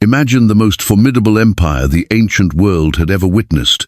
Imagine the most formidable empire the ancient world had ever witnessed,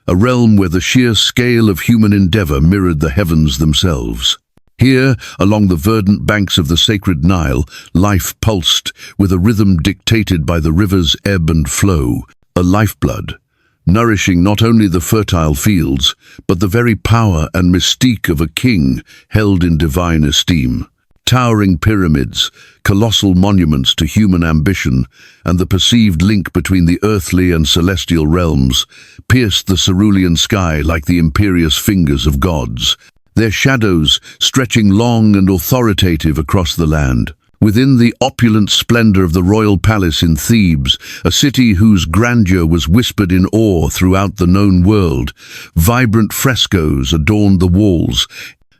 a realm where the sheer scale of human endeavor mirrored the heavens themselves. Here, along the verdant banks of the sacred Nile, life pulsed with a rhythm dictated by the river's ebb and flow, a lifeblood, nourishing not only the fertile fields, but the very power and mystique of a king held in divine esteem. Towering pyramids, colossal monuments to human ambition, and the perceived link between the earthly and celestial realms pierced the cerulean sky like the imperious fingers of gods, their shadows stretching long and authoritative across the land. Within the opulent splendor of the royal palace in Thebes, a city whose grandeur was whispered in awe throughout the known world, vibrant frescoes adorned the walls,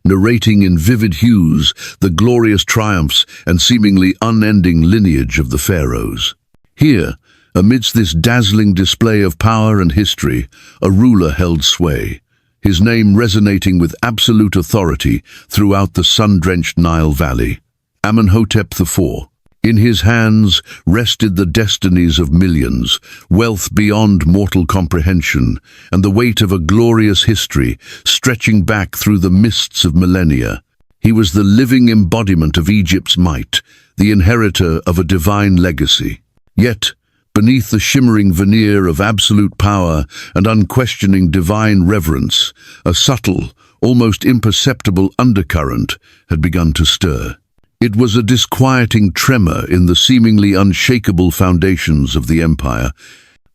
narrating in vivid hues the glorious triumphs and seemingly unending lineage of the pharaohs. Here, amidst this dazzling display of power and history, a ruler held sway, his name resonating with absolute authority throughout the sun-drenched Nile Valley. Amenhotep IV. In his hands rested the destinies of millions, wealth beyond mortal comprehension, and the weight of a glorious history stretching back through the mists of millennia. He was the living embodiment of Egypt's might, the inheritor of a divine legacy. Yet, beneath the shimmering veneer of absolute power and unquestioning divine reverence, a subtle, almost imperceptible undercurrent had begun to stir. It was a disquieting tremor in the seemingly unshakable foundations of the empire,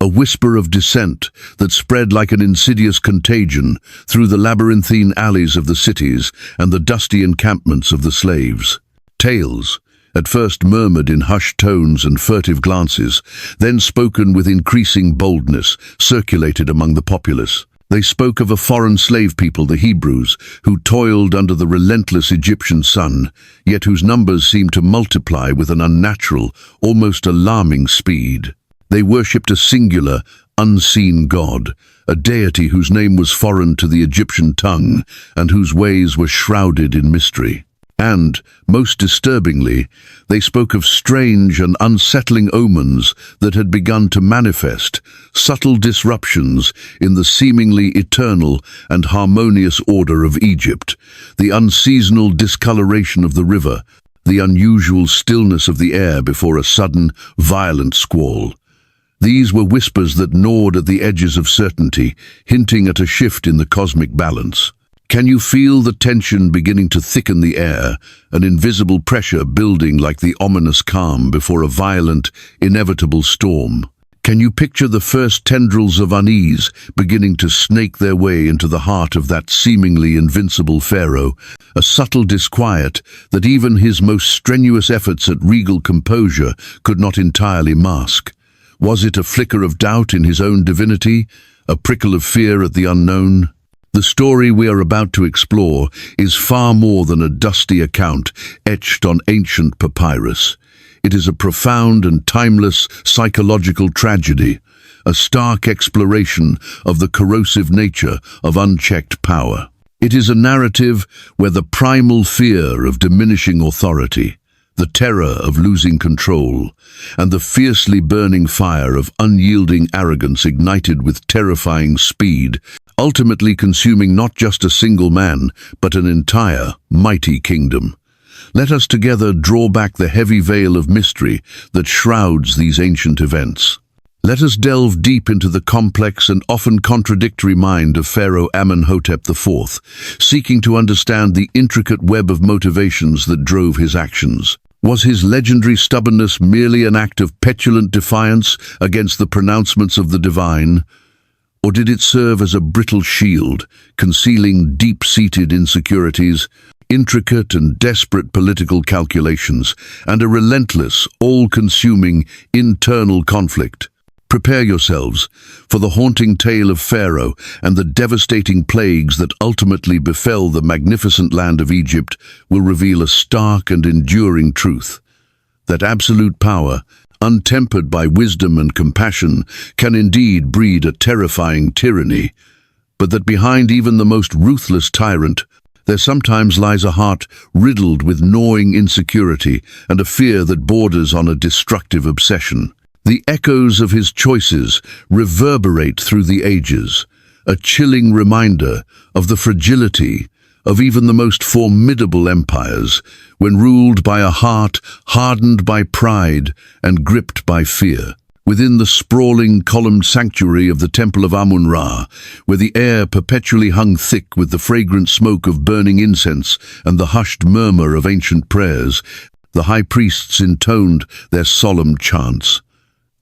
a whisper of dissent that spread like an insidious contagion through the labyrinthine alleys of the cities and the dusty encampments of the slaves. Tales, at first murmured in hushed tones and furtive glances, then spoken with increasing boldness, circulated among the populace. They spoke of a foreign slave people, the Hebrews, who toiled under the relentless Egyptian sun, yet whose numbers seemed to multiply with an unnatural, almost alarming speed. They worshipped a singular, unseen god, a deity whose name was foreign to the Egyptian tongue and whose ways were shrouded in mystery. And, most disturbingly, they spoke of strange and unsettling omens that had begun to manifest, subtle disruptions in the seemingly eternal and harmonious order of Egypt, the unseasonal discoloration of the river, the unusual stillness of the air before a sudden, violent squall. These were whispers that gnawed at the edges of certainty, hinting at a shift in the cosmic balance. Can you feel the tension beginning to thicken the air, an invisible pressure building like the ominous calm before a violent, inevitable storm? Can you picture the first tendrils of unease beginning to snake their way into the heart of that seemingly invincible pharaoh, a subtle disquiet that even his most strenuous efforts at regal composure could not entirely mask? Was it a flicker of doubt in his own divinity, a prickle of fear at the unknown? The story we are about to explore is far more than a dusty account etched on ancient papyrus. It is a profound and timeless psychological tragedy, a stark exploration of the corrosive nature of unchecked power. It is a narrative where the primal fear of diminishing authority, the terror of losing control, and the fiercely burning fire of unyielding arrogance ignited with terrifying speed, ultimately consuming not just a single man, but an entire, mighty kingdom. Let us together draw back the heavy veil of mystery that shrouds these ancient events. Let us delve deep into the complex and often contradictory mind of Pharaoh Amenhotep IV, seeking to understand the intricate web of motivations that drove his actions. Was his legendary stubbornness merely an act of petulant defiance against the pronouncements of the divine? Or did it serve as a brittle shield, concealing deep-seated insecurities, intricate and desperate political calculations, and a relentless, all-consuming internal conflict? Prepare yourselves, for the haunting tale of Pharaoh and the devastating plagues that ultimately befell the magnificent land of Egypt will reveal a stark and enduring truth: that absolute power, untempered by wisdom and compassion, can indeed breed a terrifying tyranny, but that behind even the most ruthless tyrant, there sometimes lies a heart riddled with gnawing insecurity and a fear that borders on a destructive obsession. The echoes of his choices reverberate through the ages, a chilling reminder of the fragility of even the most formidable empires when ruled by a heart hardened by pride and gripped by fear. Within the sprawling columned sanctuary of the Temple of Amun-Ra, where the air perpetually hung thick with the fragrant smoke of burning incense and the hushed murmur of ancient prayers, the high priests intoned their solemn chants.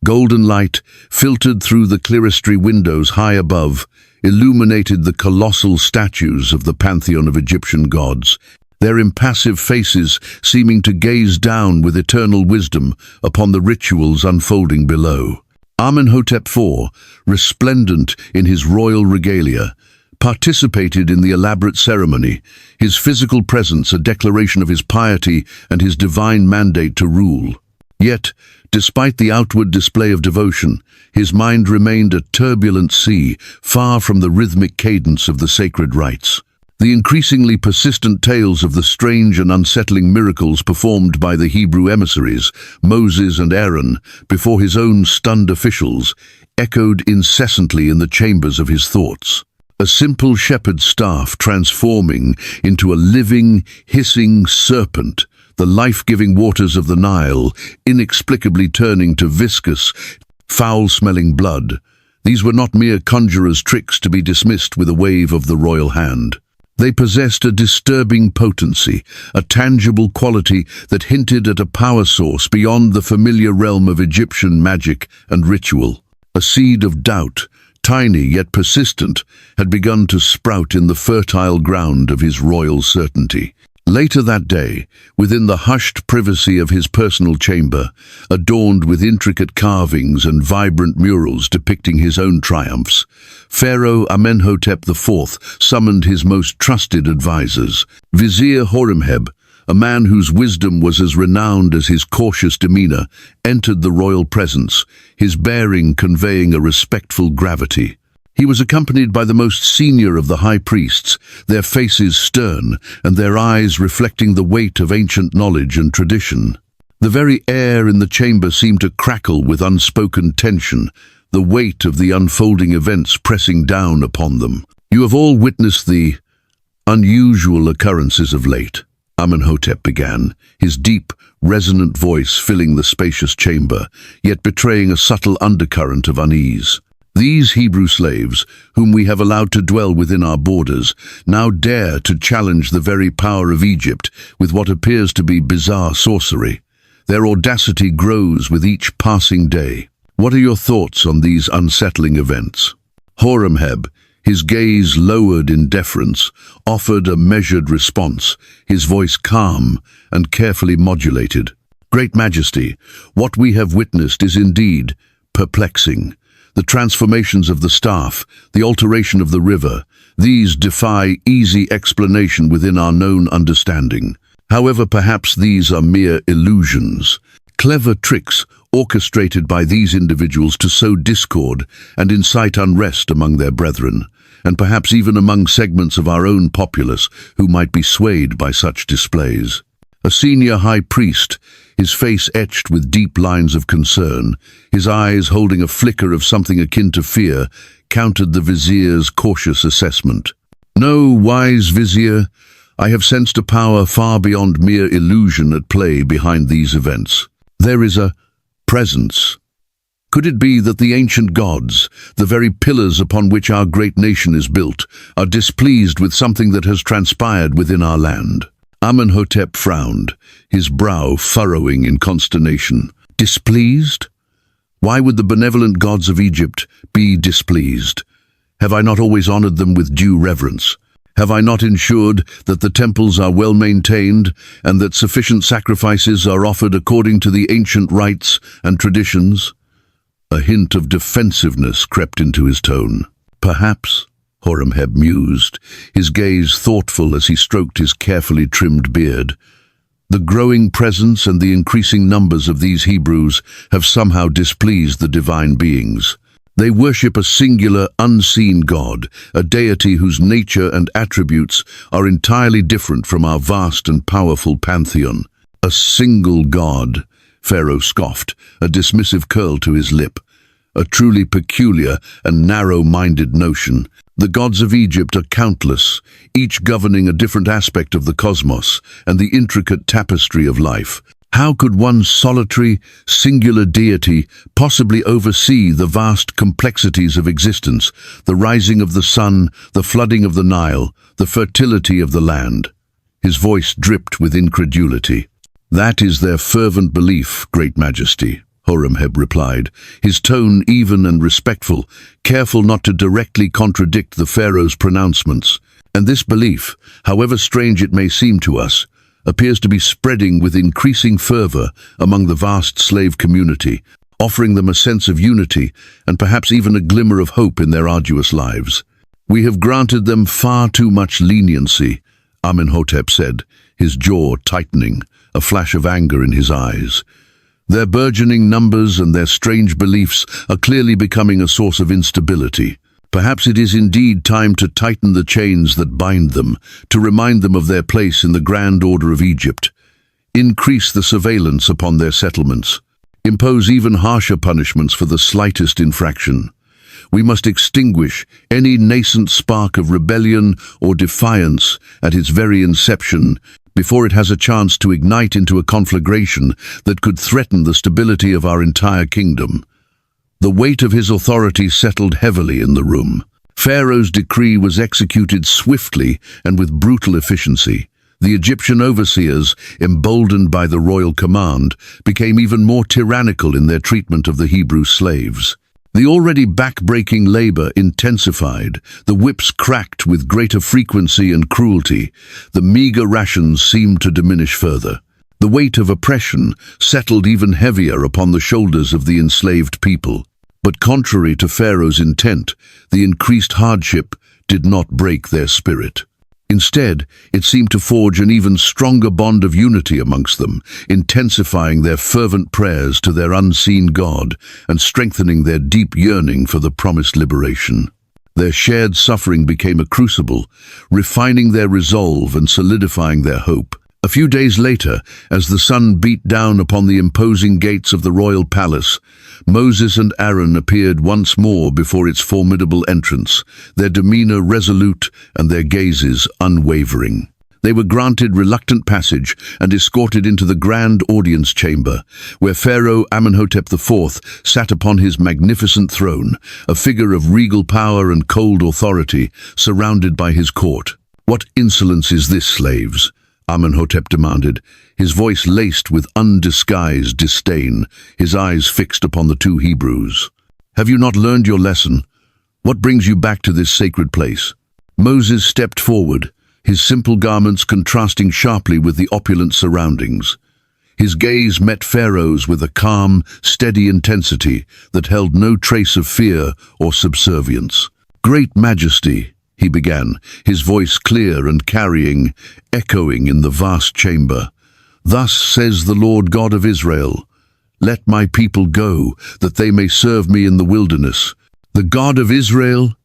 Golden light, filtered through the clerestory windows high above, illuminated the colossal statues of the pantheon of Egyptian gods, their impassive faces seeming to gaze down with eternal wisdom upon the rituals unfolding below. Amenhotep IV, resplendent in his royal regalia, participated in the elaborate ceremony, his physical presence a declaration of his piety and his divine mandate to rule. Yet, despite the outward display of devotion, his mind remained a turbulent sea, far from the rhythmic cadence of the sacred rites. The increasingly persistent tales of the strange and unsettling miracles performed by the Hebrew emissaries, Moses and Aaron, before his own stunned officials, echoed incessantly in the chambers of his thoughts. A simple shepherd's staff transforming into a living, hissing serpent, the life-giving waters of the Nile inexplicably turning to viscous, foul-smelling blood. These were not mere conjurers' tricks to be dismissed with a wave of the royal hand. They possessed a disturbing potency, a tangible quality that hinted at a power source beyond the familiar realm of Egyptian magic and ritual. A seed of doubt, tiny yet persistent, had begun to sprout in the fertile ground of his royal certainty. Later that day, within the hushed privacy of his personal chamber, adorned with intricate carvings and vibrant murals depicting his own triumphs, Pharaoh Amenhotep IV summoned his most trusted advisors. Vizier Horemheb, a man whose wisdom was as renowned as his cautious demeanor, entered the royal presence, his bearing conveying a respectful gravity. He was accompanied by the most senior of the high priests, their faces stern and their eyes reflecting the weight of ancient knowledge and tradition. The very air in the chamber seemed to crackle with unspoken tension, the weight of the unfolding events pressing down upon them. "You have all witnessed the unusual occurrences of late," Amenhotep began, his deep, resonant voice filling the spacious chamber, yet betraying a subtle undercurrent of unease. "These Hebrew slaves, whom we have allowed to dwell within our borders, now dare to challenge the very power of Egypt with what appears to be bizarre sorcery. Their audacity grows with each passing day. What are your thoughts on these unsettling events?" Horemheb, his gaze lowered in deference, offered a measured response, his voice calm and carefully modulated. "Great Majesty, what we have witnessed is indeed perplexing. The transformations of the staff, the alteration of the river, these defy easy explanation within our known understanding. However, perhaps these are mere illusions, clever tricks orchestrated by these individuals to sow discord and incite unrest among their brethren, and perhaps even among segments of our own populace who might be swayed by such displays." A senior high priest, his face etched with deep lines of concern, his eyes holding a flicker of something akin to fear, countered the vizier's cautious assessment. "No, wise vizier, I have sensed a power far beyond mere illusion at play behind these events. There is a presence. Could it be that the ancient gods, the very pillars upon which our great nation is built, are displeased with something that has transpired within our land?" Amenhotep frowned, his brow furrowing in consternation. "Displeased? Why would the benevolent gods of Egypt be displeased? Have I not always honored them with due reverence? Have I not ensured that the temples are well maintained and that sufficient sacrifices are offered according to the ancient rites and traditions?" A hint of defensiveness crept into his tone. "Perhaps," Horemheb mused, his gaze thoughtful as he stroked his carefully trimmed beard. "The growing presence and the increasing numbers of these Hebrews have somehow displeased the divine beings. They worship a singular, unseen God, a deity whose nature and attributes are entirely different from our vast and powerful pantheon. A single God, Pharaoh scoffed, a dismissive curl to his lip. A truly peculiar and narrow-minded notion. The gods of Egypt are countless, each governing a different aspect of the cosmos and the intricate tapestry of life. How could one solitary, singular deity possibly oversee the vast complexities of existence, the rising of the sun, the flooding of the Nile, the fertility of the land? His voice dripped with incredulity. "That is their fervent belief, Great Majesty," Horemheb replied, his tone even and respectful, careful not to directly contradict the pharaoh's pronouncements. And this belief, however strange it may seem to us, appears to be spreading with increasing fervor among the vast slave community, offering them a sense of unity and perhaps even a glimmer of hope in their arduous lives. "We have granted them far too much leniency," Amenhotep said, his jaw tightening, a flash of anger in his eyes. "Their burgeoning numbers and their strange beliefs are clearly becoming a source of instability. Perhaps it is indeed time to tighten the chains that bind them, to remind them of their place in the grand order of Egypt. Increase the surveillance upon their settlements. Impose even harsher punishments for the slightest infraction. We must extinguish any nascent spark of rebellion or defiance at its very inception, before it has a chance to ignite into a conflagration that could threaten the stability of our entire kingdom." The weight of his authority settled heavily in the room. Pharaoh's decree was executed swiftly and with brutal efficiency. The Egyptian overseers, emboldened by the royal command, became even more tyrannical in their treatment of the Hebrew slaves. The already back-breaking labor intensified, the whips cracked with greater frequency and cruelty, the meager rations seemed to diminish further. The weight of oppression settled even heavier upon the shoulders of the enslaved people. But contrary to Pharaoh's intent, the increased hardship did not break their spirit. Instead, it seemed to forge an even stronger bond of unity amongst them, intensifying their fervent prayers to their unseen God and strengthening their deep yearning for the promised liberation. Their shared suffering became a crucible, refining their resolve and solidifying their hope. A few days later, as the sun beat down upon the imposing gates of the royal palace, Moses and Aaron appeared once more before its formidable entrance, their demeanor resolute and their gazes unwavering. They were granted reluctant passage and escorted into the grand audience chamber, where Pharaoh Amenhotep IV sat upon his magnificent throne, a figure of regal power and cold authority, surrounded by his court. "What insolence is this, slaves?" Amenhotep demanded, his voice laced with undisguised disdain, his eyes fixed upon the two Hebrews. "Have you not learned your lesson? What brings you back to this sacred place?" Moses stepped forward, his simple garments contrasting sharply with the opulent surroundings. His gaze met Pharaoh's with a calm, steady intensity that held no trace of fear or subservience. "Great Majesty," he began, his voice clear and carrying, echoing in the vast chamber. "Thus says the Lord God of Israel, let my people go, that they may serve me in the wilderness." "The God of Israel?"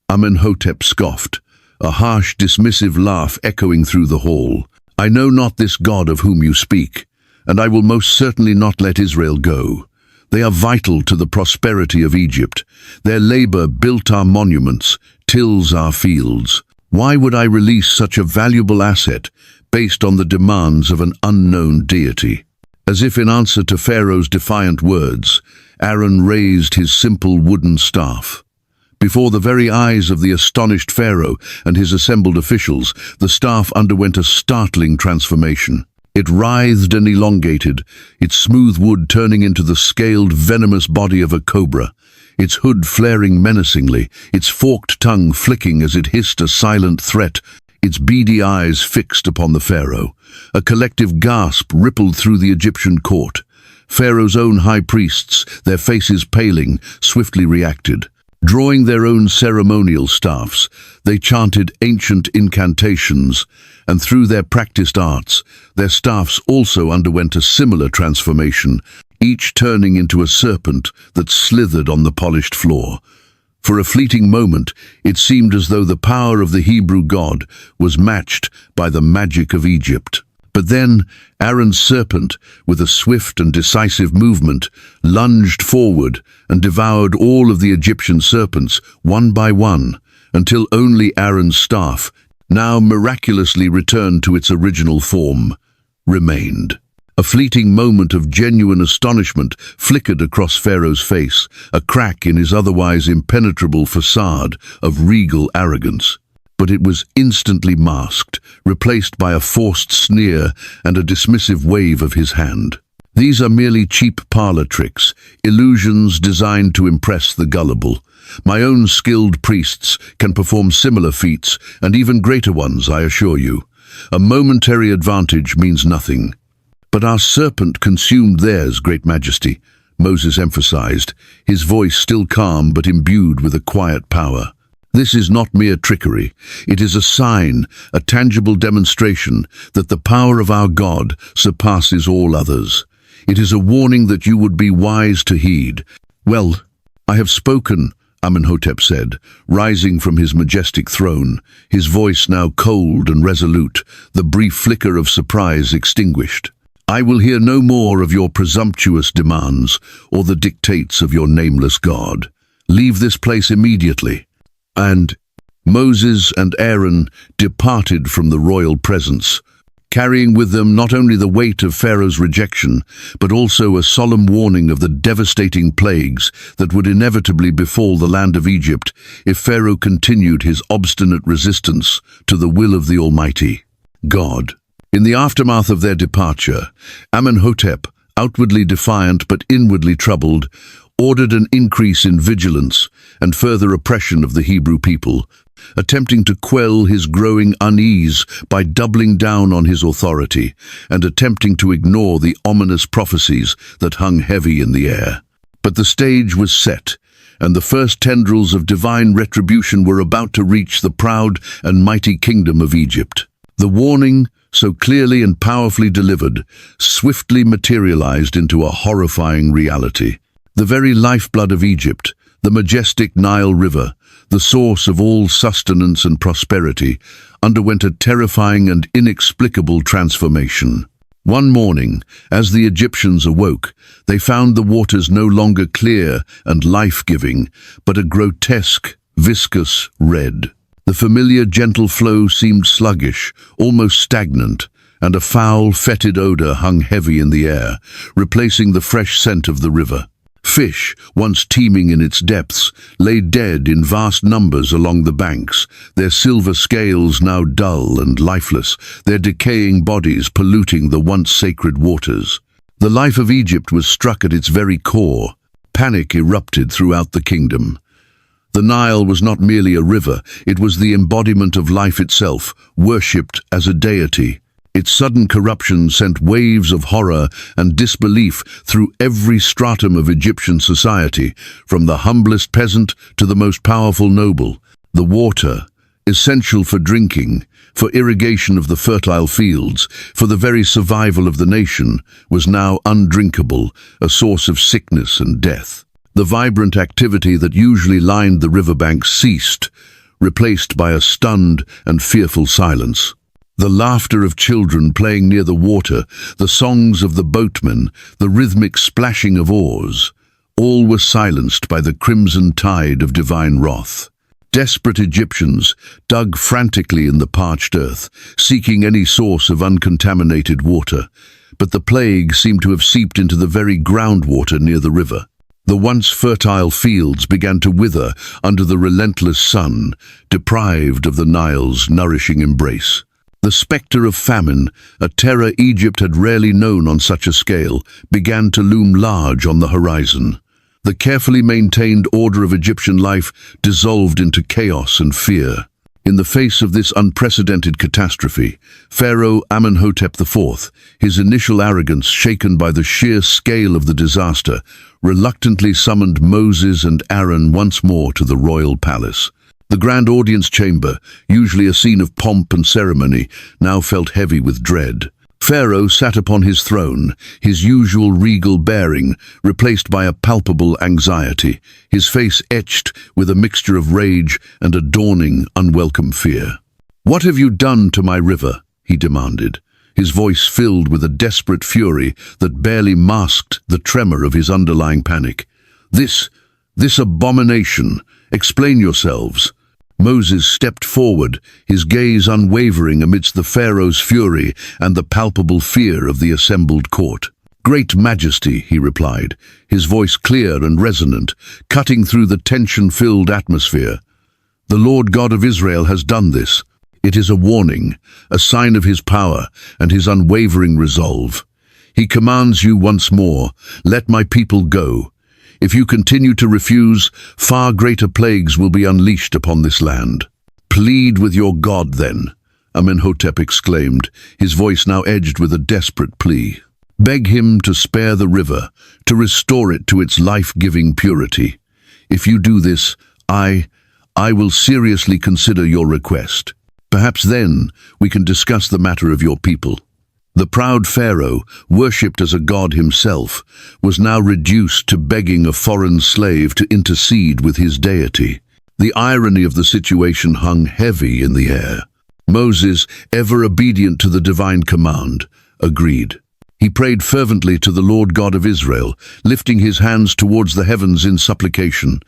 Amenhotep scoffed, a harsh, dismissive laugh echoing through the hall. "I know not this God of whom you speak, and I will most certainly not let Israel go. They are vital to the prosperity of Egypt. Their labor built our monuments, tills our fields. Why would I release such a valuable asset based on the demands of an unknown deity?" As if in answer to Pharaoh's defiant words, Aaron raised his simple wooden staff. Before the very eyes of the astonished Pharaoh and his assembled officials, the staff underwent a startling transformation. It writhed and elongated, its smooth wood turning into the scaled, venomous body of a cobra, its hood flaring menacingly, its forked tongue flicking as it hissed a silent threat, its beady eyes fixed upon the pharaoh. A collective gasp rippled through the Egyptian court. Pharaoh's own high priests, their faces paling, swiftly reacted. Drawing their own ceremonial staffs, they chanted ancient incantations, and through their practiced arts, their staffs also underwent a similar transformation, each turning into a serpent that slithered on the polished floor. For a fleeting moment, it seemed as though the power of the Hebrew God was matched by the magic of Egypt. But then Aaron's serpent, with a swift and decisive movement, lunged forward and devoured all of the Egyptian serpents, one by one, until only Aaron's staff, now miraculously returned to its original form, remained. A fleeting moment of genuine astonishment flickered across Pharaoh's face, a crack in his otherwise impenetrable facade of regal arrogance. But it was instantly masked, replaced by a forced sneer and a dismissive wave of his hand. These are merely cheap parlor tricks, illusions designed to impress the gullible. My own skilled priests can perform similar feats, and even greater ones, I assure you. A momentary advantage means nothing. But our serpent consumed theirs, Great Majesty, Moses emphasized, his voice still calm but imbued with a quiet power. This is not mere trickery. It is a sign, a tangible demonstration that the power of our God surpasses all others. It is a warning that you would be wise to heed. Well, I have spoken, Amenhotep said, rising from his majestic throne, his voice now cold and resolute, the brief flicker of surprise extinguished. I will hear no more of your presumptuous demands or the dictates of your nameless God. Leave this place immediately. And Moses and Aaron departed from the royal presence, carrying with them not only the weight of Pharaoh's rejection, but also a solemn warning of the devastating plagues that would inevitably befall the land of Egypt if Pharaoh continued his obstinate resistance to the will of the Almighty God. In the aftermath of their departure, Amenhotep, outwardly defiant but inwardly troubled, ordered an increase in vigilance and further oppression of the Hebrew people, attempting to quell his growing unease by doubling down on his authority and attempting to ignore the ominous prophecies that hung heavy in the air. But the stage was set, and the first tendrils of divine retribution were about to reach the proud and mighty kingdom of Egypt. The warning, so clearly and powerfully delivered, swiftly materialized into a horrifying reality. The very lifeblood of Egypt, the majestic Nile River, the source of all sustenance and prosperity, underwent a terrifying and inexplicable transformation. One morning, as the Egyptians awoke, they found the waters no longer clear and life-giving, but a grotesque, viscous red. The familiar gentle flow seemed sluggish, almost stagnant, and a foul, fetid odor hung heavy in the air, replacing the fresh scent of the river. Fish, once teeming in its depths, lay dead in vast numbers along the banks, their silver scales now dull and lifeless, their decaying bodies polluting the once sacred waters. The life of Egypt was struck at its very core. Panic erupted throughout the kingdom. The Nile was not merely a river, it was the embodiment of life itself, worshipped as a deity. Its sudden corruption sent waves of horror and disbelief through every stratum of Egyptian society, from the humblest peasant to the most powerful noble. The water, essential for drinking, for irrigation of the fertile fields, for the very survival of the nation, was now undrinkable, a source of sickness and death. The vibrant activity that usually lined the riverbanks ceased, replaced by a stunned and fearful silence. The laughter of children playing near the water, the songs of the boatmen, the rhythmic splashing of oars, all were silenced by the crimson tide of divine wrath. Desperate Egyptians dug frantically in the parched earth, seeking any source of uncontaminated water, but the plague seemed to have seeped into the very groundwater near the river. The once fertile fields began to wither under the relentless sun, deprived of the Nile's nourishing embrace. The spectre of famine, a terror Egypt had rarely known on such a scale, began to loom large on the horizon. The carefully maintained order of Egyptian life dissolved into chaos and fear. In the face of this unprecedented catastrophe, Pharaoh Amenhotep IV, his initial arrogance shaken by the sheer scale of the disaster, reluctantly summoned Moses and Aaron once more to the royal palace. The grand audience chamber, usually a scene of pomp and ceremony, now felt heavy with dread. Pharaoh sat upon his throne, his usual regal bearing replaced by a palpable anxiety, his face etched with a mixture of rage and a dawning, unwelcome fear. "What have you done to my river?" he demanded. his voice filled with a desperate fury that barely masked the tremor of his underlying panic. This abomination, explain yourselves." Moses stepped forward, his gaze unwavering amidst the Pharaoh's fury and the palpable fear of the assembled court. "Great Majesty," he replied, his voice clear and resonant, cutting through the tension-filled atmosphere. "The Lord God of Israel has done this. It is a warning, a sign of his power and his unwavering resolve. He commands you once more, let my people go. If you continue to refuse, far greater plagues will be unleashed upon this land." "Plead with your God, then," Amenhotep exclaimed, his voice now edged with a desperate plea. "Beg him to spare the river, to restore it to its life-giving purity. If you do this, I will seriously consider your request. Perhaps then we can discuss the matter of your people." The proud Pharaoh, worshipped as a god himself, was now reduced to begging a foreign slave to intercede with his deity. The irony of the situation hung heavy in the air. Moses, ever obedient to the divine command, agreed. He prayed fervently to the Lord God of Israel, lifting his hands towards the heavens in supplication.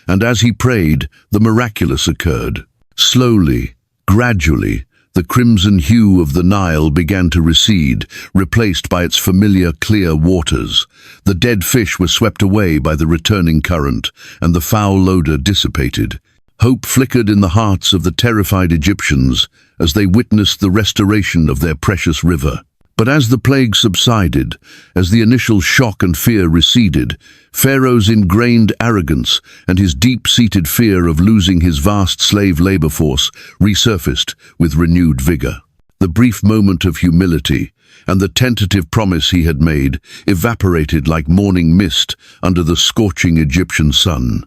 And as he prayed, the miraculous occurred. Slowly, gradually, the crimson hue of the Nile began to recede, replaced by its familiar clear waters. The dead fish were swept away by the returning current, and the foul odor dissipated. Hope flickered in the hearts of the terrified Egyptians as they witnessed the restoration of their precious river. But as the plague subsided, as the initial shock and fear receded, Pharaoh's ingrained arrogance and his deep-seated fear of losing his vast slave labor force resurfaced with renewed vigor. The brief moment of humility and the tentative promise he had made evaporated like morning mist under the scorching Egyptian sun.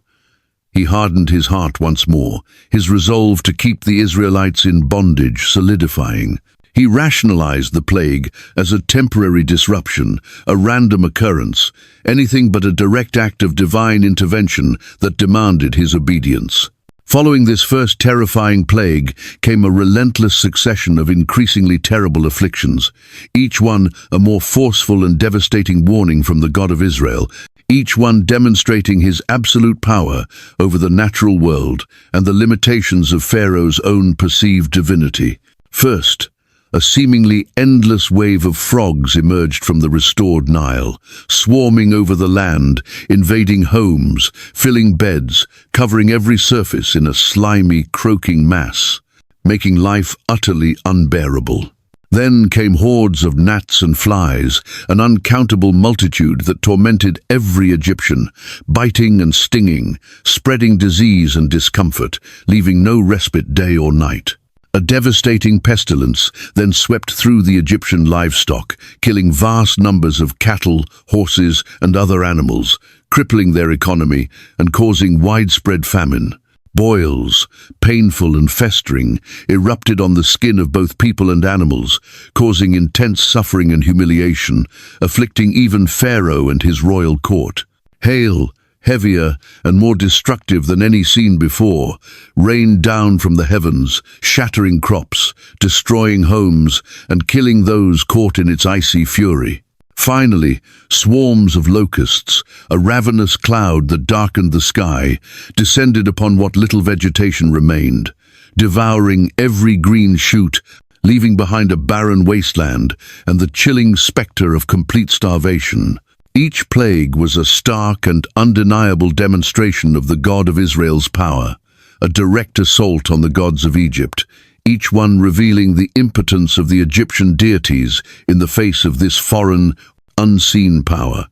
He hardened his heart once more, his resolve to keep the Israelites in bondage solidifying. He rationalized the plague as a temporary disruption, a random occurrence, anything but a direct act of divine intervention that demanded his obedience. Following this first terrifying plague came a relentless succession of increasingly terrible afflictions, each one a more forceful and devastating warning from the God of Israel, each one demonstrating his absolute power over the natural world and the limitations of Pharaoh's own perceived divinity. First, a seemingly endless wave of frogs emerged from the restored Nile, swarming over the land, invading homes, filling beds, covering every surface in a slimy, croaking mass, making life utterly unbearable. Then came hordes of gnats and flies, an uncountable multitude that tormented every Egyptian, biting and stinging, spreading disease and discomfort, leaving no respite day or night. A devastating pestilence then swept through the Egyptian livestock, killing vast numbers of cattle, horses, and other animals, crippling their economy and causing widespread famine. Boils, painful and festering, erupted on the skin of both people and animals, causing intense suffering and humiliation, afflicting even Pharaoh and his royal court. Hail, heavier and more destructive than any seen before, rained down from the heavens, shattering crops, destroying homes, and killing those caught in its icy fury. Finally, swarms of locusts, a ravenous cloud that darkened the sky, descended upon what little vegetation remained, devouring every green shoot, leaving behind a barren wasteland and the chilling specter of complete starvation. Each plague was a stark and undeniable demonstration of the God of Israel's power, a direct assault on the gods of Egypt, each one revealing the impotence of the Egyptian deities in the face of this foreign, unseen power.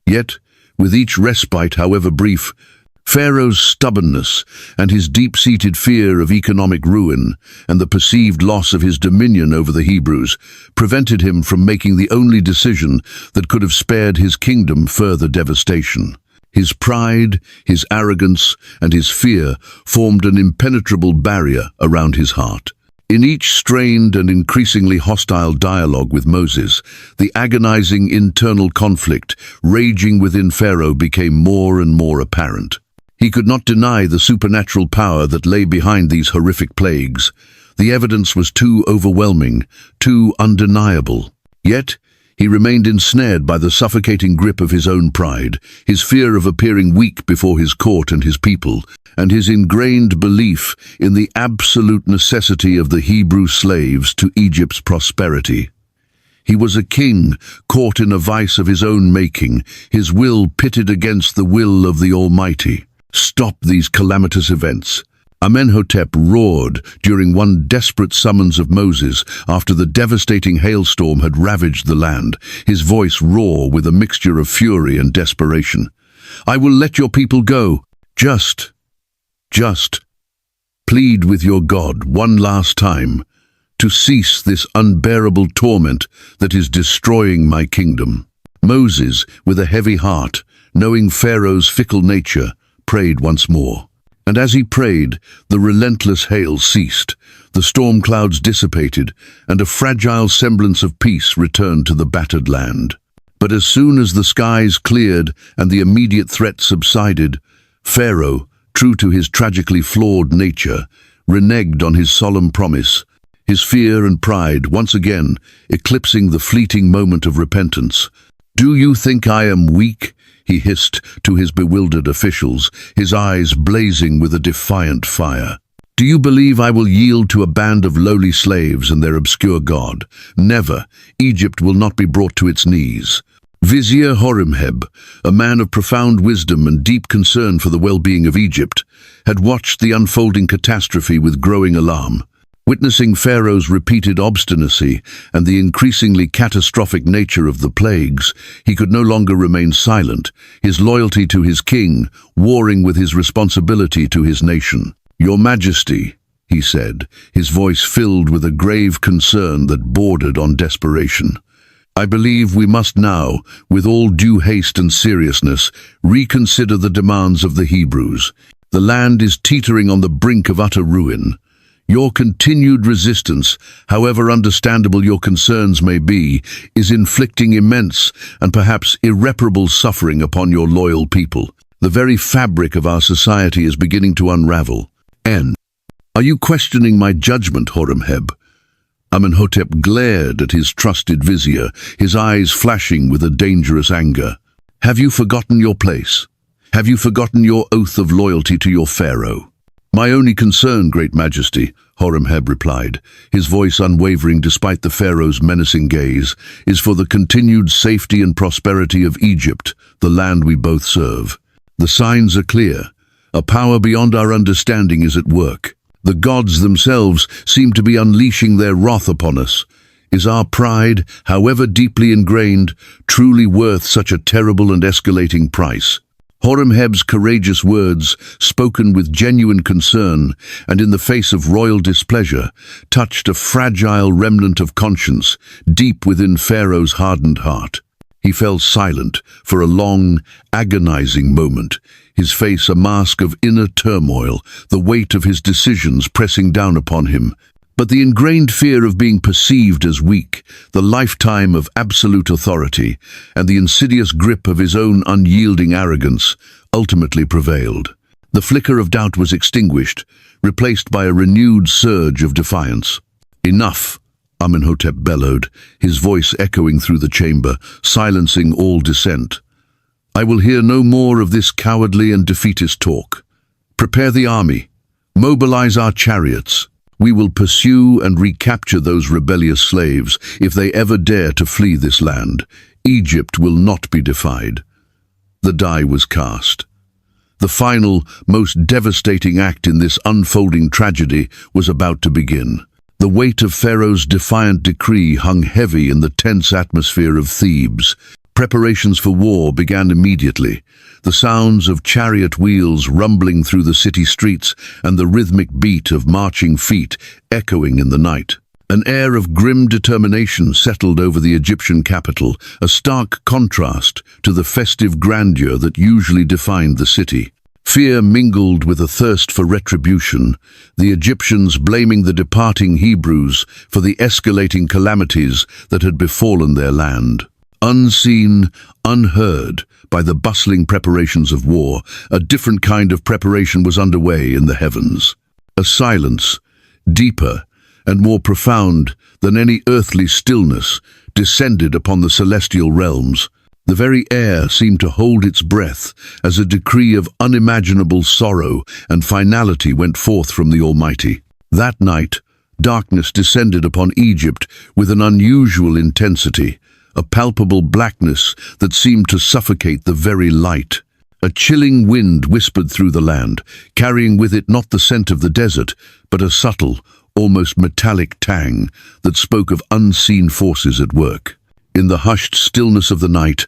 Yet, with each respite, however brief, Pharaoh's stubbornness and his deep-seated fear of economic ruin and the perceived loss of his dominion over the Hebrews prevented him from making the only decision that could have spared his kingdom further devastation. His pride, his arrogance, and his fear formed an impenetrable barrier around his heart. In each strained and increasingly hostile dialogue with Moses, the agonizing internal conflict raging within Pharaoh became more and more apparent. He could not deny the supernatural power that lay behind these horrific plagues. The evidence was too overwhelming, too undeniable. Yet, he remained ensnared by the suffocating grip of his own pride, his fear of appearing weak before his court and his people, and his ingrained belief in the absolute necessity of the Hebrew slaves to Egypt's prosperity. He was a king caught in a vice of his own making, his will pitted against the will of the Almighty. Stop these calamitous events. Amenhotep roared during one desperate summons of Moses after the devastating hailstorm had ravaged the land, his voice raw with a mixture of fury and desperation. "I will let your people go. Just plead with your God one last time to cease this unbearable torment that is destroying my kingdom." Moses, with a heavy heart, knowing Pharaoh's fickle nature, prayed once more. And as he prayed, the relentless hail ceased, the storm clouds dissipated, and a fragile semblance of peace returned to the battered land. But as soon as the skies cleared and the immediate threat subsided, Pharaoh, true to his tragically flawed nature, reneged on his solemn promise, his fear and pride once again eclipsing the fleeting moment of repentance. "Do you think I am weak?" he hissed to his bewildered officials, his eyes blazing with a defiant fire. "Do you believe I will yield to a band of lowly slaves and their obscure god? Never. Egypt will not be brought to its knees." Vizier Horemheb, a man of profound wisdom and deep concern for the well-being of Egypt, had watched the unfolding catastrophe with growing alarm. Witnessing Pharaoh's repeated obstinacy and the increasingly catastrophic nature of the plagues, he could no longer remain silent, his loyalty to his king warring with his responsibility to his nation. "Your Majesty," he said, his voice filled with a grave concern that bordered on desperation, "I believe we must now, with all due haste and seriousness, reconsider the demands of the Hebrews. The land is teetering on the brink of utter ruin. Your continued resistance, however understandable your concerns may be, is inflicting immense and perhaps irreparable suffering upon your loyal people. The very fabric of our society is beginning to unravel. Are you questioning my judgment, Horemheb?" Amenhotep glared at his trusted vizier, his eyes flashing with a dangerous anger. "Have you forgotten your place? Have you forgotten your oath of loyalty to your pharaoh?" "My only concern, Great Majesty," Horemheb replied, his voice unwavering despite the pharaoh's menacing gaze, "is for the continued safety and prosperity of Egypt, the land we both serve. The signs are clear. A power beyond our understanding is at work. The gods themselves seem to be unleashing their wrath upon us. Is our pride, however deeply ingrained, truly worth such a terrible and escalating price?" Horemheb's courageous words, spoken with genuine concern and in the face of royal displeasure, touched a fragile remnant of conscience deep within Pharaoh's hardened heart. He fell silent for a long, agonizing moment, his face a mask of inner turmoil, the weight of his decisions pressing down upon him. But the ingrained fear of being perceived as weak, the lifetime of absolute authority, and the insidious grip of his own unyielding arrogance ultimately prevailed. The flicker of doubt was extinguished, replaced by a renewed surge of defiance. "Enough!" Amenhotep bellowed, his voice echoing through the chamber, silencing all dissent. "I will hear no more of this cowardly and defeatist talk. Prepare the army. Mobilize our chariots. We will pursue and recapture those rebellious slaves if they ever dare to flee this land. Egypt will not be defied." The die was cast. The final, most devastating act in this unfolding tragedy was about to begin. The weight of Pharaoh's defiant decree hung heavy in the tense atmosphere of Thebes. Preparations for war began immediately, the sounds of chariot wheels rumbling through the city streets and the rhythmic beat of marching feet echoing in the night. An air of grim determination settled over the Egyptian capital, a stark contrast to the festive grandeur that usually defined the city. Fear mingled with a thirst for retribution, the Egyptians blaming the departing Hebrews for the escalating calamities that had befallen their land. Unseen, unheard by the bustling preparations of war, a different kind of preparation was underway in the heavens. A silence, deeper, and more profound than any earthly stillness, descended upon the celestial realms. The very air seemed to hold its breath as a decree of unimaginable sorrow and finality went forth from the Almighty. That night, darkness descended upon Egypt with an unusual intensity, a palpable blackness that seemed to suffocate the very light. A chilling wind whispered through the land, carrying with it not the scent of the desert, but a subtle, almost metallic tang that spoke of unseen forces at work. In the hushed stillness of the night,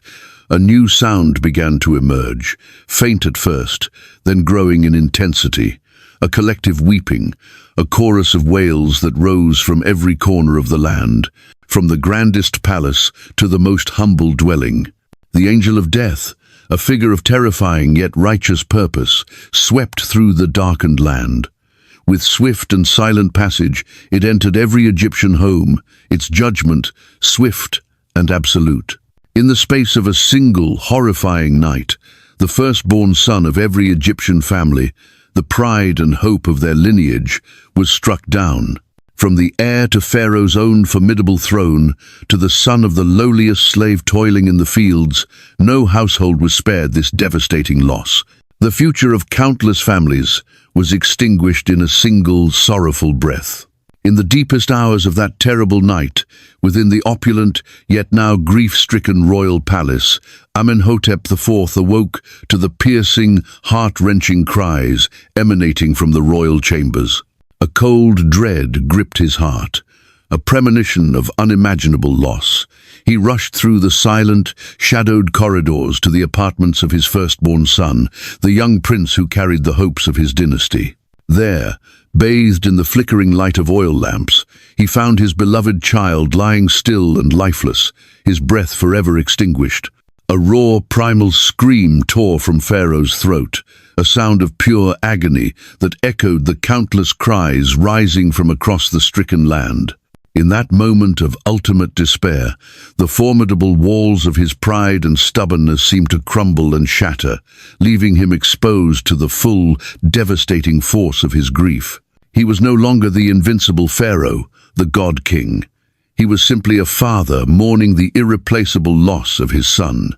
a new sound began to emerge, faint at first, then growing in intensity. A collective weeping, a chorus of wails that rose from every corner of the land, from the grandest palace to the most humble dwelling. The angel of death, a figure of terrifying yet righteous purpose, swept through the darkened land. With swift and silent passage, it entered every Egyptian home, its judgment swift and absolute. In the space of a single, horrifying night, the firstborn son of every Egyptian family, the pride and hope of their lineage, was struck down. From the heir to Pharaoh's own formidable throne, to the son of the lowliest slave toiling in the fields, no household was spared this devastating loss. The future of countless families was extinguished in a single sorrowful breath. In the deepest hours of that terrible night, within the opulent, yet now grief-stricken royal palace, Amenhotep IV awoke to the piercing, heart-wrenching cries emanating from the royal chambers. A cold dread gripped his heart, a premonition of unimaginable loss. He rushed through the silent, shadowed corridors to the apartments of his firstborn son, the young prince who carried the hopes of his dynasty. There, bathed in the flickering light of oil lamps, he found his beloved child lying still and lifeless, his breath forever extinguished. A raw, primal scream tore from Pharaoh's throat, a sound of pure agony that echoed the countless cries rising from across the stricken land. In that moment of ultimate despair, the formidable walls of his pride and stubbornness seemed to crumble and shatter, leaving him exposed to the full, devastating force of his grief. He was no longer the invincible Pharaoh, the God-King. He was simply a father mourning the irreplaceable loss of his son.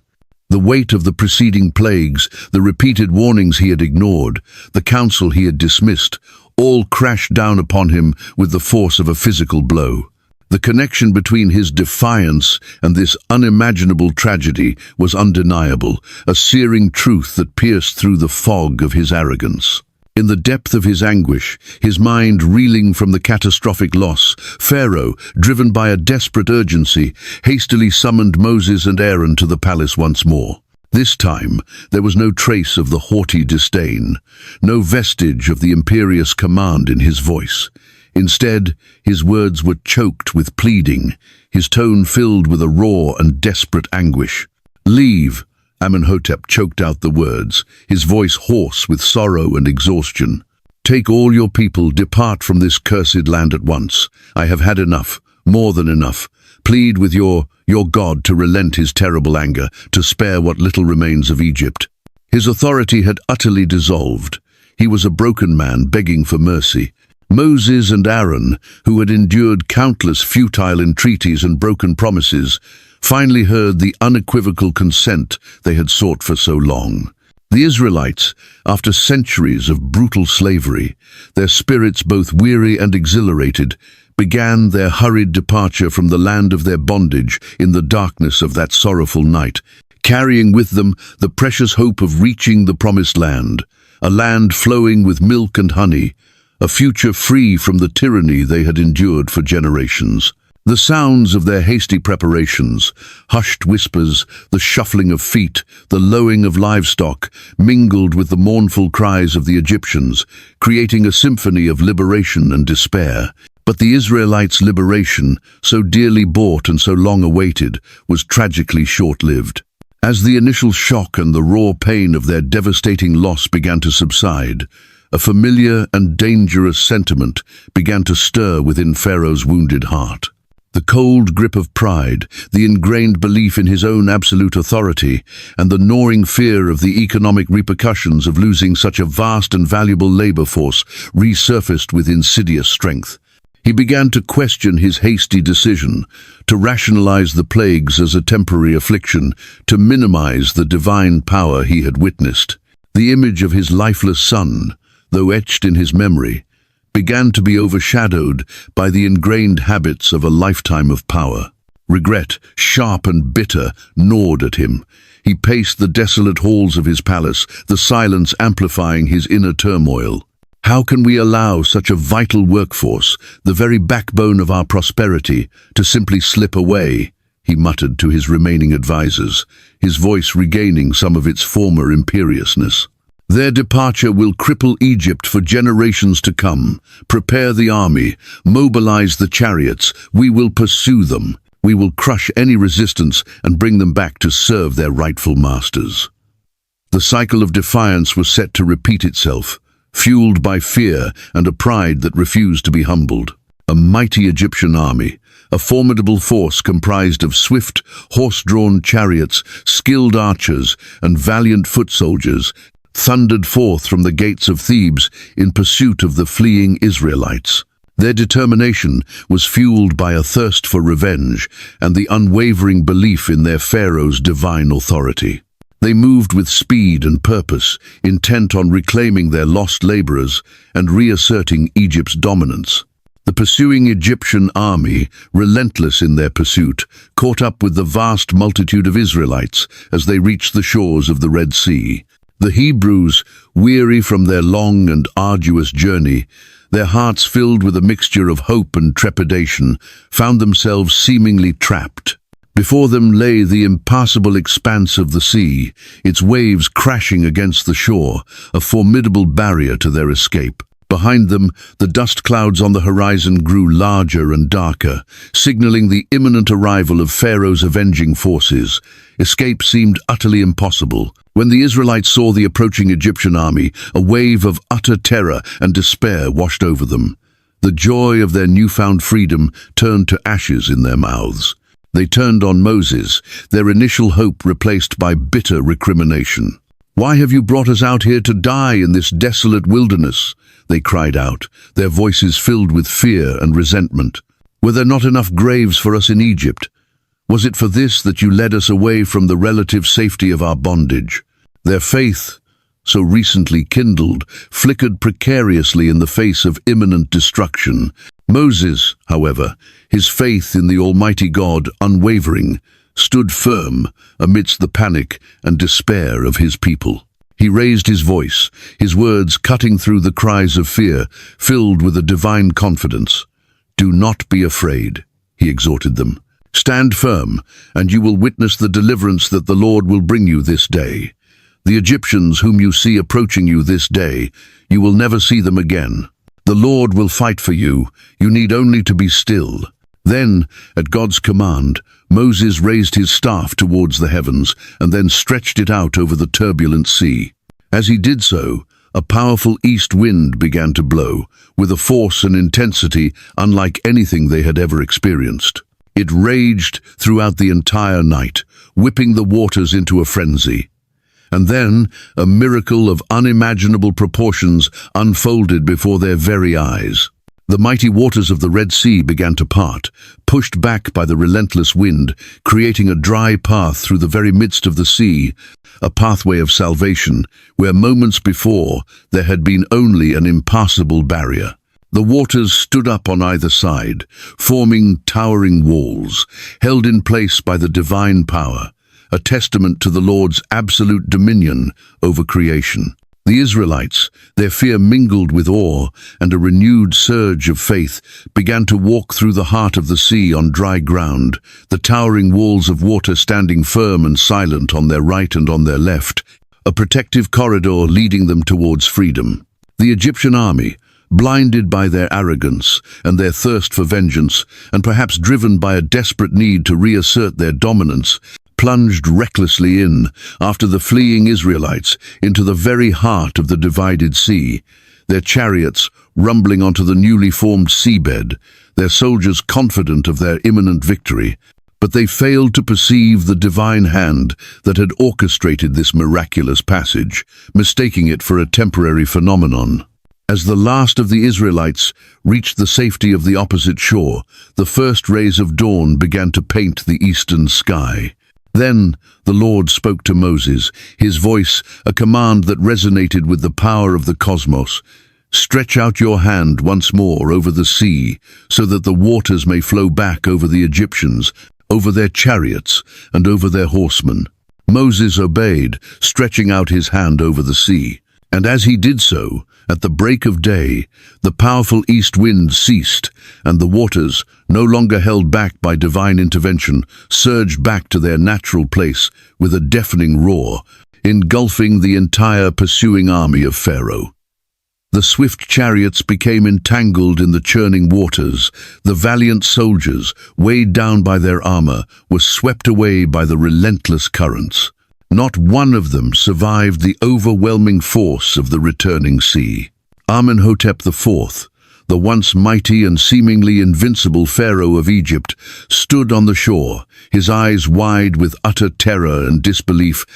The weight of the preceding plagues, the repeated warnings he had ignored, the counsel he had dismissed, all crashed down upon him with the force of a physical blow. The connection between his defiance and this unimaginable tragedy was undeniable, a searing truth that pierced through the fog of his arrogance. In the depth of his anguish, his mind reeling from the catastrophic loss, Pharaoh, driven by a desperate urgency, hastily summoned Moses and Aaron to the palace once more. This time, there was no trace of the haughty disdain, no vestige of the imperious command in his voice. Instead, his words were choked with pleading, his tone filled with a raw and desperate anguish. "Leave," Amenhotep choked out the words, his voice hoarse with sorrow and exhaustion. "Take all your people, depart from this cursed land at once. I have had enough, more than enough. Plead with your God to relent his terrible anger, to spare what little remains of Egypt." His authority had utterly dissolved. He was a broken man begging for mercy. Moses and Aaron, who had endured countless futile entreaties and broken promises, finally heard the unequivocal consent they had sought for so long. The Israelites, after centuries of brutal slavery, their spirits both weary and exhilarated, began their hurried departure from the land of their bondage in the darkness of that sorrowful night, carrying with them the precious hope of reaching the promised land, a land flowing with milk and honey, a future free from the tyranny they had endured for generations. The sounds of their hasty preparations, hushed whispers, the shuffling of feet, the lowing of livestock, mingled with the mournful cries of the Egyptians, creating a symphony of liberation and despair. But the Israelites' liberation, so dearly bought and so long awaited, was tragically short-lived. As the initial shock and the raw pain of their devastating loss began to subside, a familiar and dangerous sentiment began to stir within Pharaoh's wounded heart. The cold grip of pride, the ingrained belief in his own absolute authority, and the gnawing fear of the economic repercussions of losing such a vast and valuable labor force resurfaced with insidious strength. He began to question his hasty decision, to rationalize the plagues as a temporary affliction, to minimize the divine power he had witnessed. The image of his lifeless son, though etched in his memory, began to be overshadowed by the ingrained habits of a lifetime of power. Regret, sharp and bitter, gnawed at him. He paced the desolate halls of his palace, the silence amplifying his inner turmoil. How can we allow such a vital workforce, the very backbone of our prosperity, to simply slip away? He muttered to his remaining advisors, his voice regaining some of its former imperiousness. Their departure will cripple Egypt for generations to come. Prepare the army, mobilize the chariots, we will pursue them. We will crush any resistance and bring them back to serve their rightful masters. The cycle of defiance was set to repeat itself, fueled by fear and a pride that refused to be humbled. A mighty Egyptian army, a formidable force comprised of swift, horse-drawn chariots, skilled archers, and valiant foot soldiers, thundered forth from the gates of Thebes in pursuit of the fleeing Israelites. Their determination was fueled by a thirst for revenge and the unwavering belief in their pharaoh's divine authority. They moved with speed and purpose, intent on reclaiming their lost laborers and reasserting Egypt's dominance. The pursuing Egyptian army, relentless in their pursuit, caught up with the vast multitude of Israelites as they reached the shores of the Red Sea. The Hebrews, weary from their long and arduous journey, their hearts filled with a mixture of hope and trepidation, found themselves seemingly trapped. Before them lay the impassable expanse of the sea, its waves crashing against the shore, a formidable barrier to their escape. Behind them, the dust clouds on the horizon grew larger and darker, signaling the imminent arrival of Pharaoh's avenging forces. Escape seemed utterly impossible. When the Israelites saw the approaching Egyptian army, a wave of utter terror and despair washed over them. The joy of their newfound freedom turned to ashes in their mouths. They turned on Moses, their initial hope replaced by bitter recrimination. "Why have you brought us out here to die in this desolate wilderness?" they cried out, their voices filled with fear and resentment. "Were there not enough graves for us in Egypt? Was it for this that you led us away from the relative safety of our bondage?" Their faith, so recently kindled, flickered precariously in the face of imminent destruction. Moses, however, his faith in the Almighty God unwavering, stood firm amidst the panic and despair of his people. He raised his voice, his words cutting through the cries of fear, filled with a divine confidence. "Do not be afraid," he exhorted them. "Stand firm, and you will witness the deliverance that the Lord will bring you this day. The Egyptians whom you see approaching you this day, you will never see them again. The Lord will fight for you. You need only to be still." Then, at God's command, Moses raised his staff towards the heavens and then stretched it out over the turbulent sea. As he did so, a powerful east wind began to blow, with a force and intensity unlike anything they had ever experienced. It raged throughout the entire night, whipping the waters into a frenzy. And then, a miracle of unimaginable proportions unfolded before their very eyes. The mighty waters of the Red Sea began to part, pushed back by the relentless wind, creating a dry path through the very midst of the sea, a pathway of salvation, where moments before there had been only an impassable barrier. The waters stood up on either side, forming towering walls, held in place by the divine power, a testament to the Lord's absolute dominion over creation. The Israelites, their fear mingled with awe, and a renewed surge of faith, began to walk through the heart of the sea on dry ground, the towering walls of water standing firm and silent on their right and on their left, a protective corridor leading them towards freedom. The Egyptian army, blinded by their arrogance and their thirst for vengeance, and perhaps driven by a desperate need to reassert their dominance, plunged recklessly in, after the fleeing Israelites, into the very heart of the divided sea, their chariots rumbling onto the newly formed seabed, their soldiers confident of their imminent victory. But they failed to perceive the divine hand that had orchestrated this miraculous passage, mistaking it for a temporary phenomenon. As the last of the Israelites reached the safety of the opposite shore, the first rays of dawn began to paint the eastern sky. Then the Lord spoke to Moses, his voice a command that resonated with the power of the cosmos. "Stretch out your hand once more over the sea, so that the waters may flow back over the Egyptians, over their chariots, and over their horsemen." Moses obeyed, stretching out his hand over the sea. And as he did so, at the break of day, the powerful east wind ceased, and the waters, no longer held back by divine intervention, surged back to their natural place with a deafening roar, engulfing the entire pursuing army of Pharaoh. The swift chariots became entangled in the churning waters. The valiant soldiers, weighed down by their armor, were swept away by the relentless currents. Not one of them survived the overwhelming force of the returning sea. Amenhotep IV, the once mighty and seemingly invincible pharaoh of Egypt, stood on the shore, his eyes wide with utter terror and disbelief,